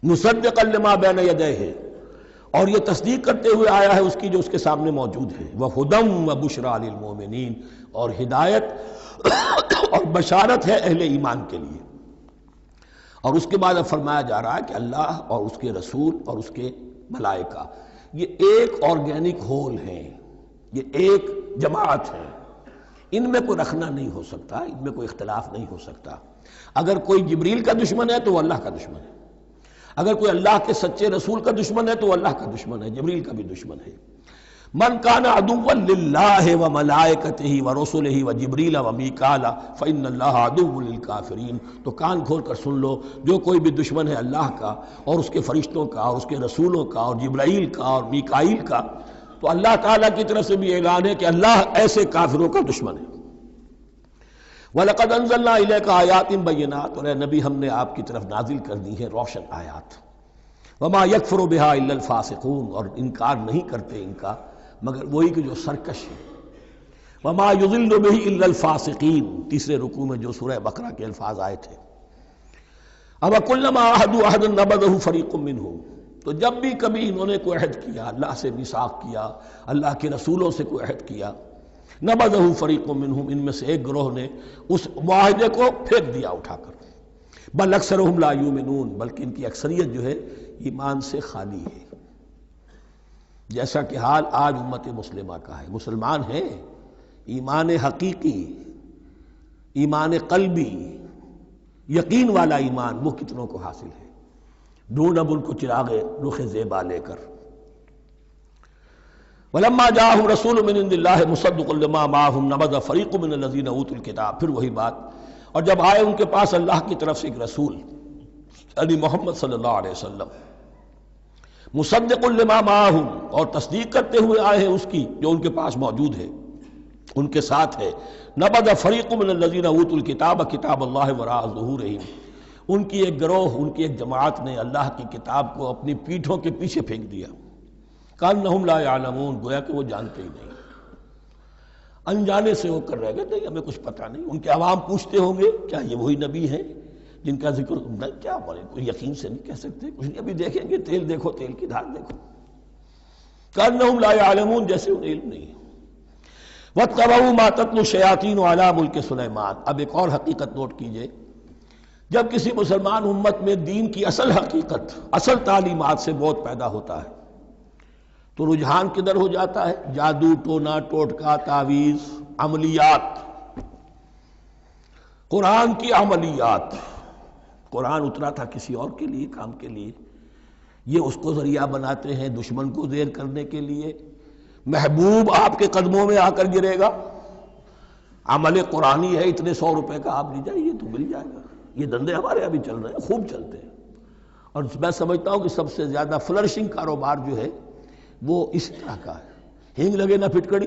مصدقا لما بین یدیہ، اور یہ تصدیق کرتے ہوئے آیا ہے اس کی جو اس کے سامنے موجود ہے. وہدی وبشریٰ للمؤمنین، اور ہدایت اور بشارت ہے اہل ایمان کے لیے. اور اس کے بعد اب فرمایا جا رہا ہے کہ اللہ اور اس کے رسول اور اس کے ملائکہ یہ ایک آرگینک ہول ہیں، یہ ایک جماعت ہے. ان میں کوئی رکھنا نہیں ہو سکتا، ان میں کوئی اختلاف نہیں ہو سکتا. اگر کوئی جبریل کا دشمن ہے تو وہ اللہ کا دشمن ہے، اگر کوئی اللہ کے سچے رسول کا دشمن ہے تو وہ اللہ کا دشمن ہے، جبریل کا بھی دشمن ہے. من کان عدوا للہ وملائکتہ ورسلہ وجبریل ومیکال فإن اللہ عدو للکافرین. تو کان کھول کر سن لو، جو کوئی بھی دشمن ہے اللہ کا اور اس کے فرشتوں کا اور اس کے رسولوں کا اور جبرائیل کا اور میکائیل کا، تو اللہ تعالیٰ کی طرف سے بھی اعلان ہے کہ اللہ ایسے کافروں کا دشمن ہے. وَلَقَدْ أَنزَلْنَا إِلَيْكَ آيَاتٍ بَيِّنَاتٍ، اور اے نبی ہم نے آپ کی طرف نازل کر دی ہیں روشن آیات. وَمَا يَكْفُرُ بِهَا إِلَّا الْفَاسِقُونَ، اور انکار نہیں کرتے ان کا مگر وہی کہ جو سرکش ہیں. وَمَا يُضِلُّ بِهِ إِلَّا الْفَاسِقِينَ، تیسرے رکوع میں جو سورہ بقرہ کے الفاظ آئے تھے. اب کلما عہدوا عہدا نبذہ فریق منہم، تو جب بھی کبھی انہوں نے کوئی عہد کیا، اللہ سے میثاق کیا، اللہ کے رسولوں سے کوئی عہد کیا، نبذہ فریق منہم، ان میں سے ایک گروہ نے اس معاہدے کو پھینک دیا اٹھا کر، بل اکثرہم لا یؤمنون، بلکہ ان کی اکثریت جو ہے ایمان سے خالی ہے، جیسا کہ حال آج امت مسلمہ کا ہے۔ مسلمان ہیں، ایمان حقیقی، ایمان قلبی، یقین والا ایمان وہ کتنوں کو حاصل ہے؟ ڈھونڈ اب ان کو چراغ رخ زیبا لے کر۔ وَلَمَّا جَاءَهُمْ رَسُولٌ مِّنْ عِندِ اللَّهِ مُصَدِّقٌ لِّمَا مَعَهُمْ نَبَذَ فَرِيقٌ مِّنَ الَّذِينَ أُوتُوا الْكِتَابَ، پھر وہی بات، اور جب آئے ان کے پاس اللہ کی طرف سے ایک رسول یعنی محمد صلی اللہ علیہ وسلم، مصدق لما معہم، اور تصدیق کرتے ہوئے آئے ہیں اس کی جو ان کے پاس موجود ہے، ان کے ساتھ ہے، نبذ فریق من الذین اوتوا الکتاب کتاب اللہ وراء ظہورہم، ان کی ایک گروہ، ان کی ایک جماعت نے اللہ کی کتاب کو اپنی پیٹھوں کے پیچھے پھینک دیا، کأنہم لا یعلمون، گویا کہ وہ جانتے ہی نہیں، انجانے سے ہو کر رہ گئے، نہیں ہمیں کچھ پتہ نہیں۔ ان کے عوام پوچھتے ہوں گے کیا یہ وہی نبی ہیں جن کا ذکر، نہیں کیا بولے، کوئی یقین سے نہیں کہہ سکتے، کچھ نہیں، ابھی دیکھیں گے، تیل دیکھو، تیل کی دھار دیکھو، کأنہم لا یعلمون، جیسے انہیں علم نہیں ہے۔ وَاتَّبَعُوا مَا تَتْلُو الشَّيَاطِينُ عَلَىٰ مُلْكِ سُلَيْمَانَ، اب ایک اور حقیقت نوٹ کیجئے، جب کسی مسلمان امت میں دین کی اصل حقیقت، اصل تعلیمات سے بہت پیدا ہوتا ہے تو رجحان کدھر ہو جاتا ہے؟ جادو، ٹونا، ٹوٹکا، تعویذ، عملیات، قرآن کی عملیات۔ قرآن اترا تھا کسی اور کے لیے، کام کے لیے، یہ اس کو ذریعہ بناتے ہیں دشمن کو زیر کرنے کے لیے۔ محبوب آپ کے قدموں میں آ کر گرے گا، عمل قرآنی ہے، اتنے 100 روپے کا آپ لے جائیے تو مل جائے گا۔ یہ دندے ہمارے ابھی چل رہے ہیں، خوب چلتے ہیں، اور میں سمجھتا ہوں کہ سب سے زیادہ فلرشنگ کاروبار جو ہے وہ اس طرح کا ہے۔ ہینگ لگے نہ پھٹکڑی،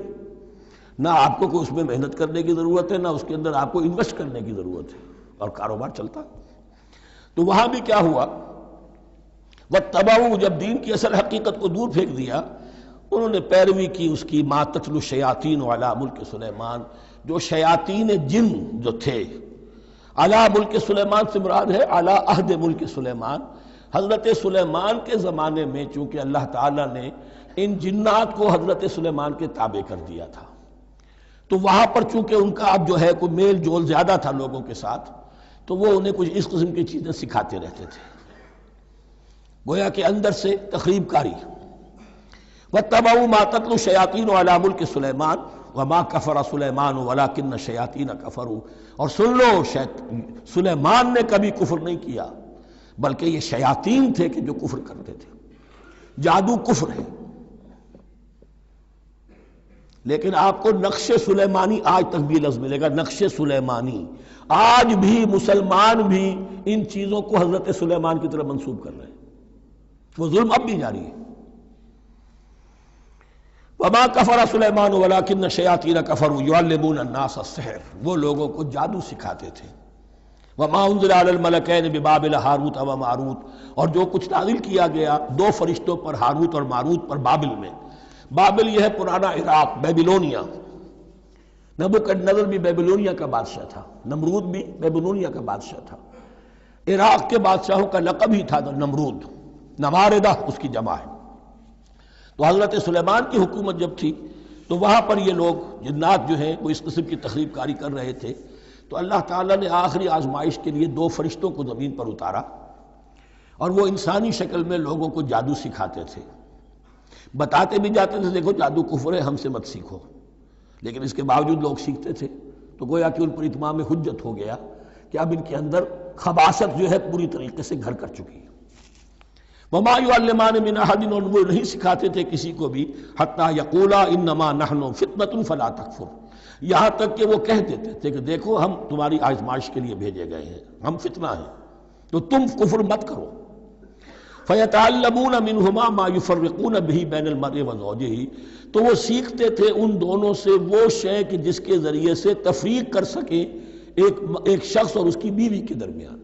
نہ آپ کو کوئی اس میں محنت کرنے کی ضرورت ہے، نہ اس کے اندر آپ کو انویسٹ کرنے کی ضرورت ہے، اور کاروبار چلتا ہے۔ تو وہاں بھی کیا ہوا، وَاتَّبَعُوا، جب دین کی اصل حقیقت کو دور پھینک دیا، انہوں نے پیروی کی اس کی، مَا تَتْلُو الشَّيَاطِينُ عَلَىٰ مُلْكِ سُلَيْمَانَ، جو شیاطین جن جو تھے، عَلَىٰ مُلْكِ سُلَيْمَانَ سے مراد ہے عَلَىٰ عہد ملک سلیمان، حضرت سلیمان کے زمانے میں چونکہ اللہ تعالیٰ نے ان جنات کو حضرت سلیمان کے تابع کر دیا تھا، تو وہاں پر چونکہ ان کا اب جو ہے کوئی میل جول زیادہ تھا لوگوں کے ساتھ، تو وہ انہیں کچھ اس قسم کی چیزیں سکھاتے رہتے تھے، گویا کہ اندر سے تخریب کاری۔ وَاتَّبَعُوا مَا تَتْلُو الشَّيَاطِينُ عَلَىٰ مُلْكِ سُلَيْمَانَ وَمَا كَفَرَ سُلَيْمَانُ وَلَٰكِنَّ الشَّيَاطِينَ كَفَرُوا، اور سن لو، سلیمان نے کبھی کفر نہیں کیا، بلکہ یہ شیاطین تھے کہ جو کفر کرتے تھے۔ جادو کفر ہے، لیکن آپ کو نقش سلیمانی آج تک بھی لفظ ملے گا، نقش سلیمانی، آج بھی مسلمان بھی ان چیزوں کو حضرت سلیمان کی طرف منسوب کر رہے ہیں، وہ ظلم اب بھی جاری ہے۔ وَمَا كَفَرَ سُلَيْمَانُ وَلَٰكِنَّ الشَّيَاطِينَ كَفَرُوا يُعَلِّمُونَ النَّاسَ السِّحْرَ، وہ لوگوں کو جادو سکھاتے تھے۔ وَمَا أُنزِلَ عَلَى الْمَلَكَيْنِ بِبَابِلَ هَارُوتَ وَمَارُوتَ، اور جو کچھ نازل کیا گیا 2 فرشتوں پر، ہاروت اور ماروت پر، بابل میں۔ بابل یہ ہے پرانا عراق، بیبلونیا۔ نبوکدنضر بھی بیبلونیا کا بادشاہ تھا، نمرود بھی بیبلونیا کا بادشاہ تھا، عراق کے بادشاہوں کا لقب ہی تھا نمرود، نماردہ اس کی جمع ہے۔ تو حضرت سلیمان کی حکومت جب تھی تو وہاں پر یہ لوگ جنات جو ہیں وہ اس قسم کی تخریب کاری کر رہے تھے، تو اللہ تعالیٰ نے آخری آزمائش کے لیے 2 فرشتوں کو زمین پر اتارا، اور وہ انسانی شکل میں لوگوں کو جادو سکھاتے تھے، بتاتے بھی جاتے تھے دیکھو جادو کفر ہے، ہم سے مت سیکھو، لیکن اس کے باوجود لوگ سیکھتے تھے، تو گویا کہ ان پر اتمام حجت ہو گیا کہ اب ان کے اندر خباثت جو ہے پوری طریقے سے گھر کر چکی ہے۔ وَمَا يُعَلِّمَانِ مِنْ أَحَدٍ، اور وہ نہیں سکھاتے تھے کسی کو بھی، حَتَّىٰ يَقُولَا إِنَّمَا نَحْنُ فِتْنَةٌ فَلَا تَكْفُرْ، یہاں تک کہ وہ کہہ دیتے تھے کہ دیکھو ہم تمہاری آزمائش کے لیے بھیجے گئے ہیں، ہم فتنہ ہیں، تو تم کفر مت کرو۔ فَيَتَعَلَّمُونَ مِنْهُمَا مَا يُفَرِّقُونَ بِهِ بَيْنَ الْمَرْءِ وَزَوْجِهِ، تو وہ سیکھتے تھے ان دونوں سے وہ شے کہ جس کے ذریعے سے تفریق کر سکیں ایک شخص اور اس کی بیوی کے درمیان،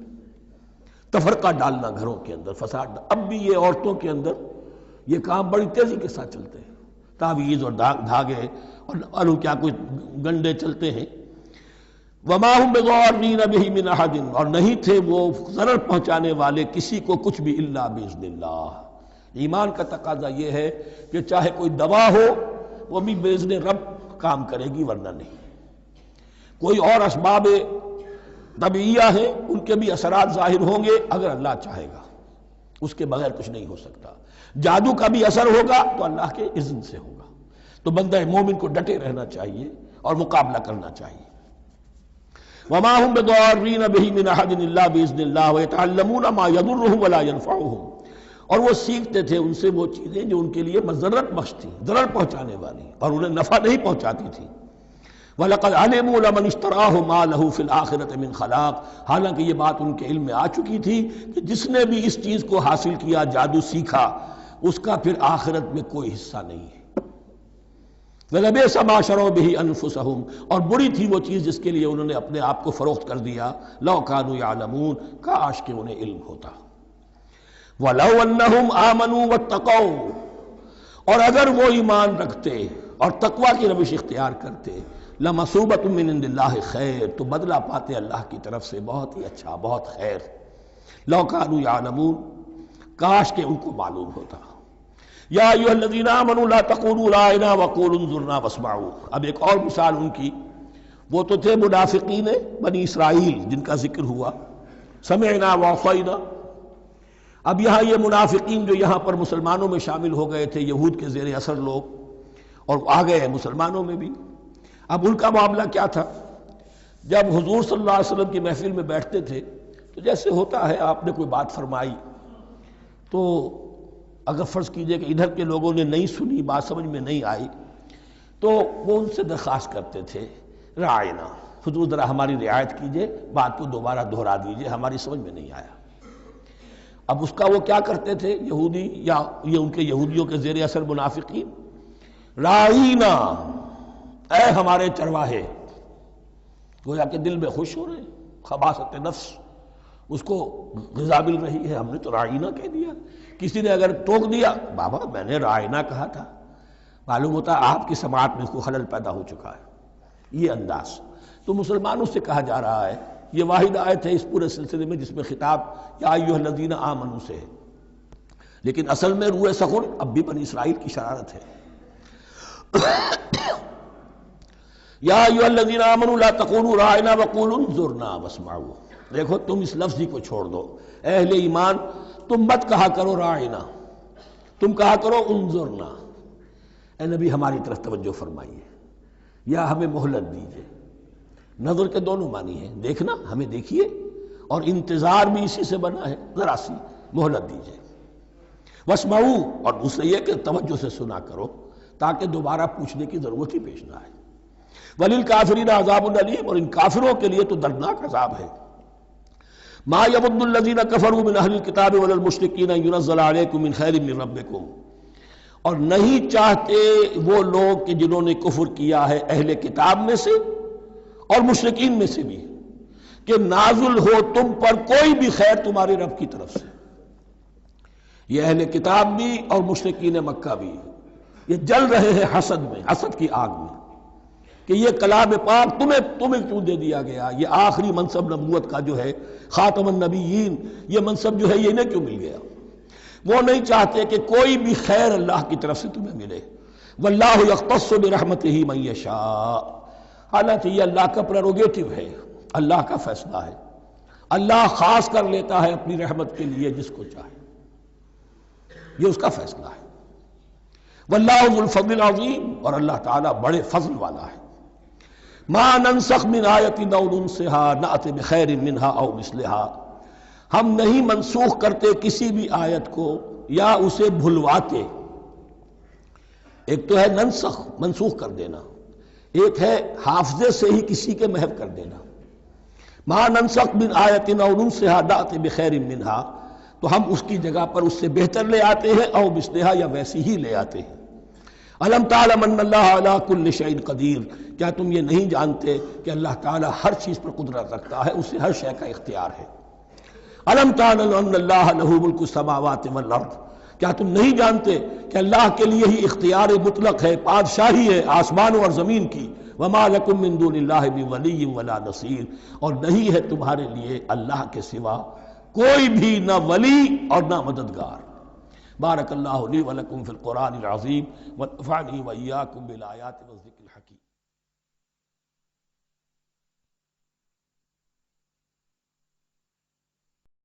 تفرقہ ڈالنا گھروں کے اندر، فساد۔ اب بھی یہ عورتوں کے اندر یہ کام بڑی تیزی کے ساتھ چلتے ہیں، تعویذ اور دھاگے اور کیا کوئی گنڈے چلتے ہیں۔ وما هم بضارین بہ من احد، اور نہیں تھے وہ ضرر پہنچانے والے کسی کو کچھ بھی الا باذن اللہ۔ ایمان کا تقاضا یہ ہے کہ چاہے کوئی دوا ہو وہ بھی باذن رب کام کرے گی، ورنہ نہیں۔ کوئی اور اسباب طبیعیہ ہیں، ان کے بھی اثرات ظاہر ہوں گے اگر اللہ چاہے گا، اس کے بغیر کچھ نہیں ہو سکتا۔ جادو کا بھی اثر ہوگا تو اللہ کے اذن سے ہوگا۔ تو بندہ مومن کو ڈٹے رہنا چاہیے اور مقابلہ کرنا چاہیے۔ وما هم بضارین بہ من احد الا باذن اللہ ویتعلمون ما یضرهم ولا ينفعهم، اور وہ سیکھتے تھے ان سے وہ چیزیں جو ان کے لیے مضرت بخش تھیں، ضرر پہنچانے والی، اور انہیں نفع نہیں پہنچاتی تھی۔ وَلَقَدْ عَلِمُوا لَمَنِ اشْتَرَاهُ مَا لَهُ فِي الْآخِرَةِ مِنْ خَلَاقٍ، حالانکہ یہ بات ان کے علم میں آ چکی تھی کہ جس نے بھی اس چیز کو حاصل کیا، جادو سیکھا، اس کا پھر آخرت میں کوئی حصہ نہیں ہے۔ وَلَبِئْسَ مَا شَرَوْا بِهِ أَنفُسَهُمْ، اور بری تھی وہ چیز جس کے لیے انہوں نے اپنے آپ کو فروخت کر دیا۔ لَوْ كَانُوا يَعْلَمُونَ، کاش کہ انہیں علم ہوتا۔ وَلَوْ أَنَّهُمْ آمَنُوا وَاتَّقَوْا، اور اگر وہ ایمان رکھتے اور تقوی کی روش اختیار کرتے، لَمَثُوبَةٌ مِّنْ عِندِ اللَّهِ خَيْرٌ، تو بدلہ پاتے اللہ کی طرف سے بہت ہی اچھا، بہت خیر۔ لَوْ كَانُوا يَعْلَمُونَ، کاش کہ ان کو معلوم ہوتا۔ یا ایھا الذین آمنوا لا تقولوا رائنا وقولوا انظرنا واسمعوا، اب ایک اور مثال ان کی، وہ تو تھے منافقین بنی اسرائیل جن کا ذکر ہوا، سمعنا وعصینا۔ اب یہاں یہ منافقین جو یہاں پر مسلمانوں میں شامل ہو گئے تھے، یہود کے زیر اثر لوگ، اور آ گئے ہیں مسلمانوں میں بھی۔ اب ان کا معاملہ کیا تھا؟ جب حضور صلی اللہ علیہ وسلم کی محفل میں بیٹھتے تھے تو جیسے ہوتا ہے، آپ نے کوئی بات فرمائی تو اگر فرض کیجئے کہ ادھر کے لوگوں نے نہیں سنی، بات سمجھ میں نہیں آئی، تو وہ ان سے درخواست کرتے تھے رعاینا، حضور ذرا ہماری رعایت کیجئے، بات کو دوبارہ دہرا دیجئے، ہماری سمجھ میں نہیں آیا۔ اب اس کا وہ کیا کرتے تھے یہودی، یا یہ ان کے یہودیوں کے زیر اثر منافقین، رعاینا، اے ہمارے چرواہے، گویا کہ دل میں خوش ہو رہے ہیں، خباثت نفس اس کو غذا مل رہی ہے، ہم نے تو رعاینا کہہ دیا۔ کسی نے اگر ٹوک دیا، بابا میں نے رعاینا کہا تھا، معلوم ہوتا ہے آپ کی سماعت میں اس کو خلل پیدا ہو چکا ہے، یہ انداز۔ تو مسلمانوں سے کہا جا رہا ہے، یہ واحد آیت ہے اس پورے سلسلے میں جس میں خطاب یا ایھا الذین آمنوا سے ہے، لیکن اصل میں روح سخن اب بھی بنی اسرائیل کی شرارت ہے۔ یا ایھا الذین آمنوا لا تقولوا رعاینا وقولوا انظرنا واسمعوا، دیکھو تم اس لفظ ہی کو چھوڑ دو، اے اہل ایمان تم مت کہا کرو رعاینا، تم کہا کرو انظرنا، اے نبی ہماری طرف توجہ فرمائیے، یا ہمیں مہلت دیجیے۔ نظر کے دونوں معنی ہیں، دیکھنا، ہمیں دیکھیے، اور انتظار بھی اسی سے بنا ہے، ذرا سی مہلت دیجیے۔ واسمعوا، اور دوسرے یہ کہ توجہ سے سنا کرو تاکہ دوبارہ پوچھنے کی ضرورت ہی پیش نہ آئے۔ وللکافرین عذاب علیم، اور ان کافروں کے لیے تو دردناک عذاب ہے۔ ما یود الذین کفروا من اہل الکتاب ولا المشرکین ان ینزل علیکم من خیر من ربکم، اور نہیں چاہتے وہ لوگ کہ جنہوں نے کفر کیا ہے اہل کتاب میں سے اور مشرکین میں سے بھی، کہ نازل ہو تم پر کوئی بھی خیر تمہارے رب کی طرف سے۔ یہ اہل کتاب بھی اور مشرکین مکہ بھی، یہ جل رہے ہیں حسد میں، حسد کی آگ میں، کہ یہ کلام پاک تمہیں کیوں دے دیا گیا، یہ آخری منصب نبوت کا جو ہے، خاتم النبیین، یہ منصب جو ہے یہ انہیں کیوں مل گیا؟ وہ نہیں چاہتے کہ کوئی بھی خیر اللہ کی طرف سے تمہیں ملے۔ واللہ یختص برحمتہ من یشاء، حالانکہ یہ اللہ کا پریروگیٹو ہے، اللہ کا فیصلہ ہے، اللہ خاص کر لیتا ہے اپنی رحمت کے لیے جس کو چاہے، یہ اس کا فیصلہ ہے۔ واللہ ذو الفضل العظیم، اور اللہ تعالیٰ بڑے فضل والا ہے۔ ما ننسخ من آیت او ننسها نأت بخیر منها او مثلها، ہم نہیں منسوخ کرتے کسی بھی آیت کو یا اسے بھلواتے۔ ایک تو ہے ننسخ، منسوخ کر دینا، ایک ہے حافظے سے ہی کسی کے محو کر دینا۔ ما ننسخ من آیت او ننسها نأت بخیر منها، تو ہم اس کی جگہ پر اس سے بہتر لے آتے ہیں، او مثلها یا ویسی ہی لے آتے ہیں۔ الم تعلم ان اللہ علی کل شیء قدیر، کیا تم یہ نہیں جانتے کہ اللہ تعالیٰ ہر چیز پر قدرت رکھتا ہے، اسے ہر شے کا اختیار ہے۔ الم تعلم ان اللہ لہ ملک السماوات والارض، کیا تم نہیں جانتے کہ اللہ کے لیے ہی اختیار مطلق ہے، بادشاہی ہے آسمانوں اور زمین کی؟ وما لکم من دون اللہ بولی ولا نصیر، اور نہیں ہے تمہارے لیے اللہ کے سوا کوئی بھی نہ ولی اور نہ مددگار۔ بارک اللہ لی ولکم فی القرآن العظیم ونفعنی وإیاکم بالآیات والذکر